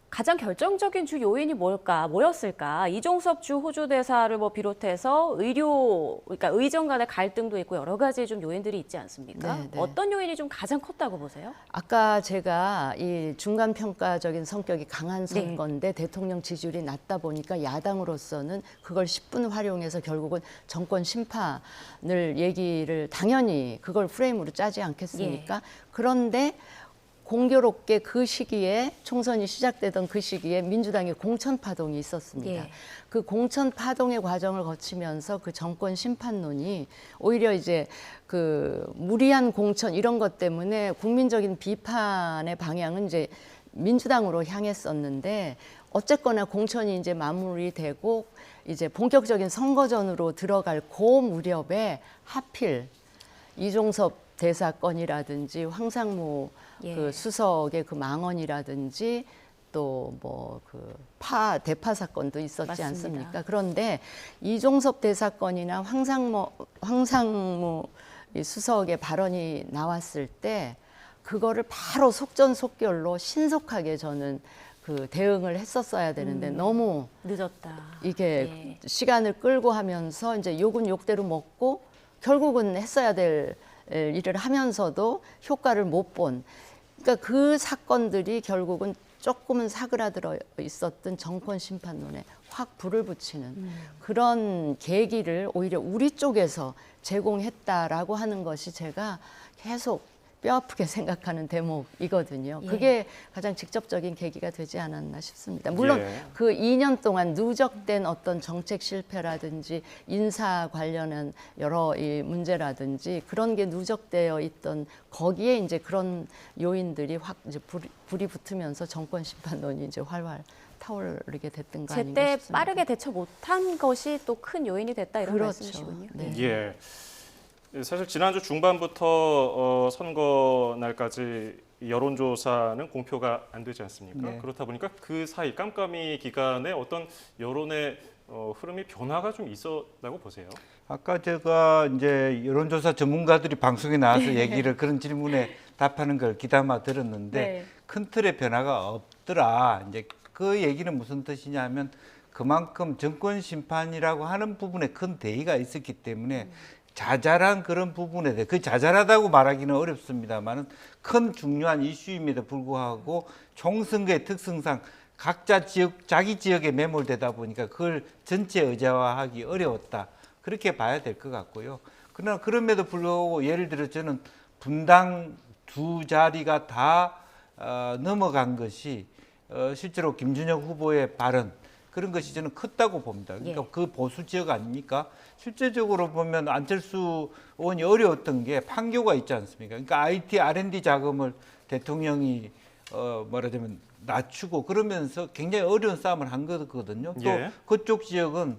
가장 결정적인 주 요인이 뭐였을까? 이종섭 주 호주 대사를 비롯해서 그러니까 의정 간의 갈등도 있고 여러 가지 좀 요인들이 있지 않습니까? 어떤 요인이 좀 가장 컸다고 보세요? 아까 제가 이 중간 평가적인 성격이 강한 선거인데 대통령 지지율이 낮다 보니까 야당으로서는 그걸 10분 활용해서 결국은 정권 심판을 얘기를 당연히 그걸 프레임으로 짜지 않겠습니까? 그런데 공교롭게 그 시기에 총선이 시작되던 그 시기에 민주당의 공천 파동이 있었습니다. 그 공천 파동의 과정을 거치면서 그 정권 심판론이 오히려 이제 그 무리한 공천 이런 것 때문에 국민적인 비판의 방향은 이제 민주당으로 향했었는데 어쨌거나 공천이 이제 마무리되고 이제 본격적인 선거전으로 들어갈 그 무렵에 하필 이종섭 대사건이라든지 황상무 그 수석의 그 망언이라든지 또 뭐 그 대파 사건도 있었지 않습니까? 그런데 이종섭 대사건이나 황상무 수석의 발언이 나왔을 때 그거를 바로 속전속결로 신속하게 저는 그 대응을 했었어야 되는데 너무 늦었다. 이게 시간을 끌고 하면서 이제 욕은 욕대로 먹고 결국은 했어야 될 일을 하면서도 효과를 못 본. 그러니까 그 사건들이 결국은 조금은 사그라들어 있었던 정권 심판론에 확 불을 붙이는 그런 계기를 오히려 우리 쪽에서 제공했다라고 하는 것이 제가 계속 뼈아프게 생각하는 대목이거든요. 그게 가장 직접적인 계기가 되지 않았나 싶습니다. 물론 그 2년 동안 누적된 어떤 정책 실패라든지 인사 관련한 여러 이 문제라든지 그런 게 누적되어 있던 거기에 이제 그런 요인들이 확 이제 불이 붙으면서 정권 심판론이 이제 활활 타오르게 됐던 거 아닌가 제때 싶습니다. 빠르게 대처 못한 것이 또 큰 요인이 됐다 이런 말씀이시군요. 예. 사실 지난주 중반부터 선거 날까지 여론조사는 공표가 안 되지 않습니까? 그렇다 보니까 그 사이 깜깜이 기간에 어떤 여론의 흐름이 변화가 좀 있었다고 보세요? 아까 제가 이제 여론조사 전문가들이 방송에 나와서 얘기를 그런 질문에 답하는 걸 귀담아 들었는데 큰 틀의 변화가 없더라. 이제 그 얘기는 무슨 뜻이냐면 그만큼 정권 심판이라고 하는 부분에 큰 대의가 있었기 때문에 자잘한 그런 부분에 대해 그 자잘하다고 말하기는 어렵습니다만은 큰 중요한 이슈임에도 불구하고 총선거의 특성상 각자 지역 자기 지역에 매몰되다 보니까 그걸 전체 의제화하기 어려웠다 그렇게 봐야 될 것 같고요. 그러나 그럼에도 불구하고 예를 들어 저는 분당 두 자리가 다 넘어간 것이 실제로 김준혁 후보의 발언 그런 것이 저는 컸다고 봅니다. 그러니까 그 보수 지역 아닙니까? 실제적으로 보면 안철수 의원이 어려웠던 게 판교가 있지 않습니까? 그러니까 IT R&D 자금을 대통령이 말하자면 낮추고 그러면서 굉장히 어려운 싸움을 한 거거든요. 또 그쪽 지역은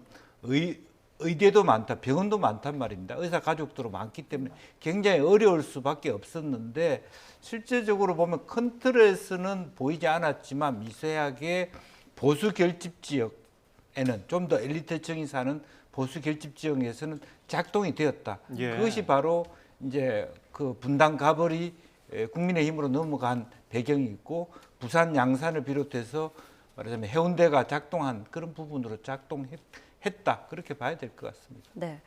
의대도 많다, 병원도 많단 말입니다. 의사 가족도 많기 때문에 굉장히 어려울 수밖에 없었는데 실제적으로 보면 큰 틀에서는 보이지 않았지만 미세하게 보수 결집 지역에는 좀 더 엘리트층이 사는 보수 결집 지역에서는 작동이 되었다. 예. 그것이 바로 이제 그 분당 가벌이 국민의힘으로 넘어간 배경이 있고 부산 양산을 비롯해서 말하자면 해운대가 작동한 그런 부분으로 작동했다. 그렇게 봐야 될 것 같습니다. 네.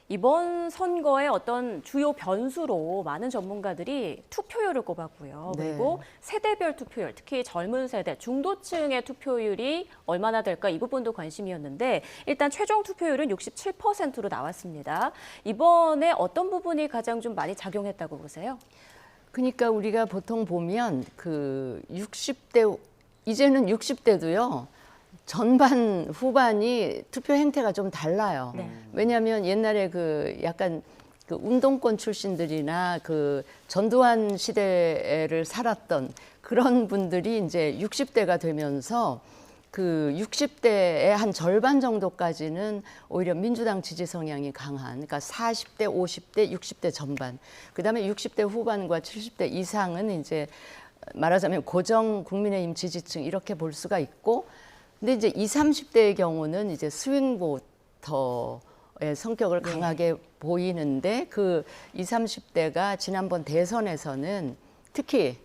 이번 선거의 어떤 주요 변수로 많은 전문가들이 투표율을 꼽았고요. 네. 그리고 세대별 투표율, 특히 젊은 세대, 중도층의 투표율이 얼마나 될까 이 부분도 관심이었는데 일단 최종 투표율은 67%로 나왔습니다. 이번에 어떤 부분이 가장 좀 많이 작용했다고 보세요? 그러니까 우리가 보통 보면 그 60대 이제는 60대도요. 전반 후반이 투표 행태가 좀 달라요. 네. 왜냐하면 옛날에 그 약간 그 운동권 출신들이나 그 전두환 시대를 살았던 그런 분들이 이제 60대가 되면서 그 60대의 한 절반 정도까지는 오히려 민주당 지지 성향이 강한, 그러니까 40대, 50대, 60대 전반. 그다음에 60대 후반과 70대 이상은 이제 말하자면 고정 국민의힘 지지층 이렇게 볼 수가 있고, 근데 이제 20, 30대의 경우는 이제 스윙 보터의 성격을 강하게 보이는데 그 20, 30대가 지난번 대선에서는 특히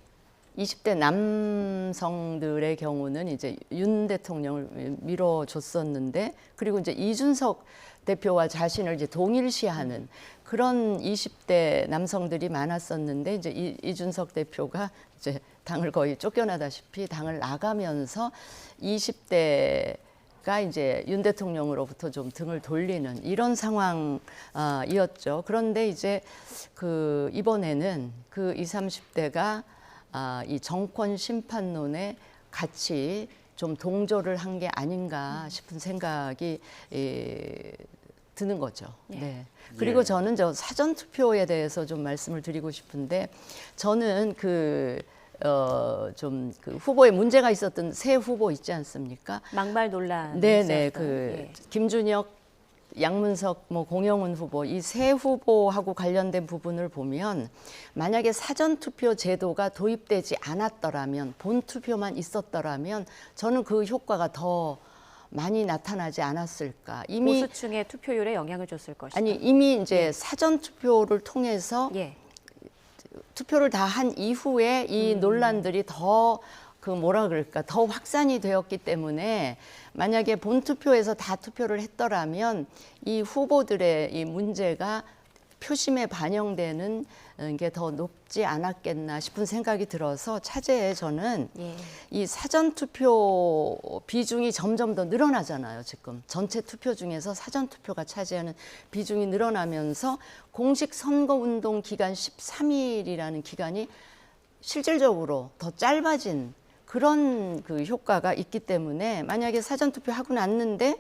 20대 남성들의 경우는 이제 윤 대통령을 밀어줬었는데, 그리고 이제 이준석 대표와 자신을 이제 동일시하는 그런 20대 남성들이 많았었는데, 이제 이준석 대표가 이제 당을 거의 쫓겨나다시피 당을 나가면서 20대가 이제 윤 대통령으로부터 좀 등을 돌리는 이런 상황이었죠. 그런데 이제 그 이번에는 그 20, 30대가 이 정권 심판론에 같이 좀 동조를 한 게 아닌가 싶은 생각이 드는 거죠. 네. 그리고 저는 저 사전 투표에 대해서 좀 말씀을 드리고 싶은데, 저는 좀 그 후보에 문제가 있었던 세 후보 있지 않습니까? 막말 논란. 네네. 그 김준혁, 양문석, 뭐 공영훈 후보 이 세 후보하고 관련된 부분을 보면, 만약에 사전 투표 제도가 도입되지 않았더라면, 본 투표만 있었더라면 저는 그 효과가 더 많이 나타나지 않았을까. 이미 보수층의 투표율에 영향을 줬을 것이다. 아니 이미 이제 사전 투표를 통해서 예. 투표를 다 한 이후에 이 논란들이 더 그 뭐라 그럴까 더 확산이 되었기 때문에, 만약에 본 투표에서 다 투표를 했더라면 이 후보들의 이 문제가 표심에 반영되는 게 더 높지 않았겠나 싶은 생각이 들어서 차제에 저는 이 사전 투표 비중이 점점 더 늘어나잖아요. 지금 전체 투표 중에서 사전 투표가 차지하는 비중이 늘어나면서 공식 선거 운동 기간 13일이라는 기간이 실질적으로 더 짧아진 그런 그 효과가 있기 때문에, 만약에 사전 투표하고 났는데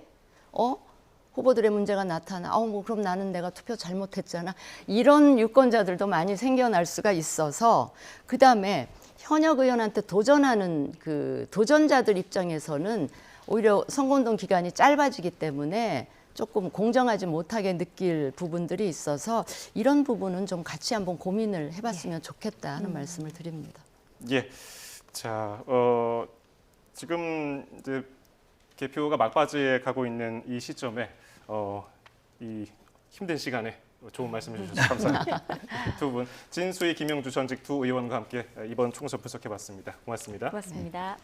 후보들의 문제가 나타나, 뭐 그럼 나는 내가 투표 잘못했잖아, 이런 유권자들도 많이 생겨날 수가 있어서, 그 다음에 현역 의원한테 도전하는 그 도전자들 입장에서는 오히려 선거운동 기간이 짧아지기 때문에 조금 공정하지 못하게 느낄 부분들이 있어서, 이런 부분은 좀 같이 한번 고민을 해봤으면 좋겠다 하는 말씀을 드립니다. 예. 자, 지금 이제 개표가 막바지에 가고 있는 이 시점에 이 힘든 시간에 좋은 말씀해 주셔서 감사합니다. 두 분, 진수희, 김영주 전직 두 의원과 함께 이번 총선 분석해봤습니다. 고맙습니다. 고맙습니다.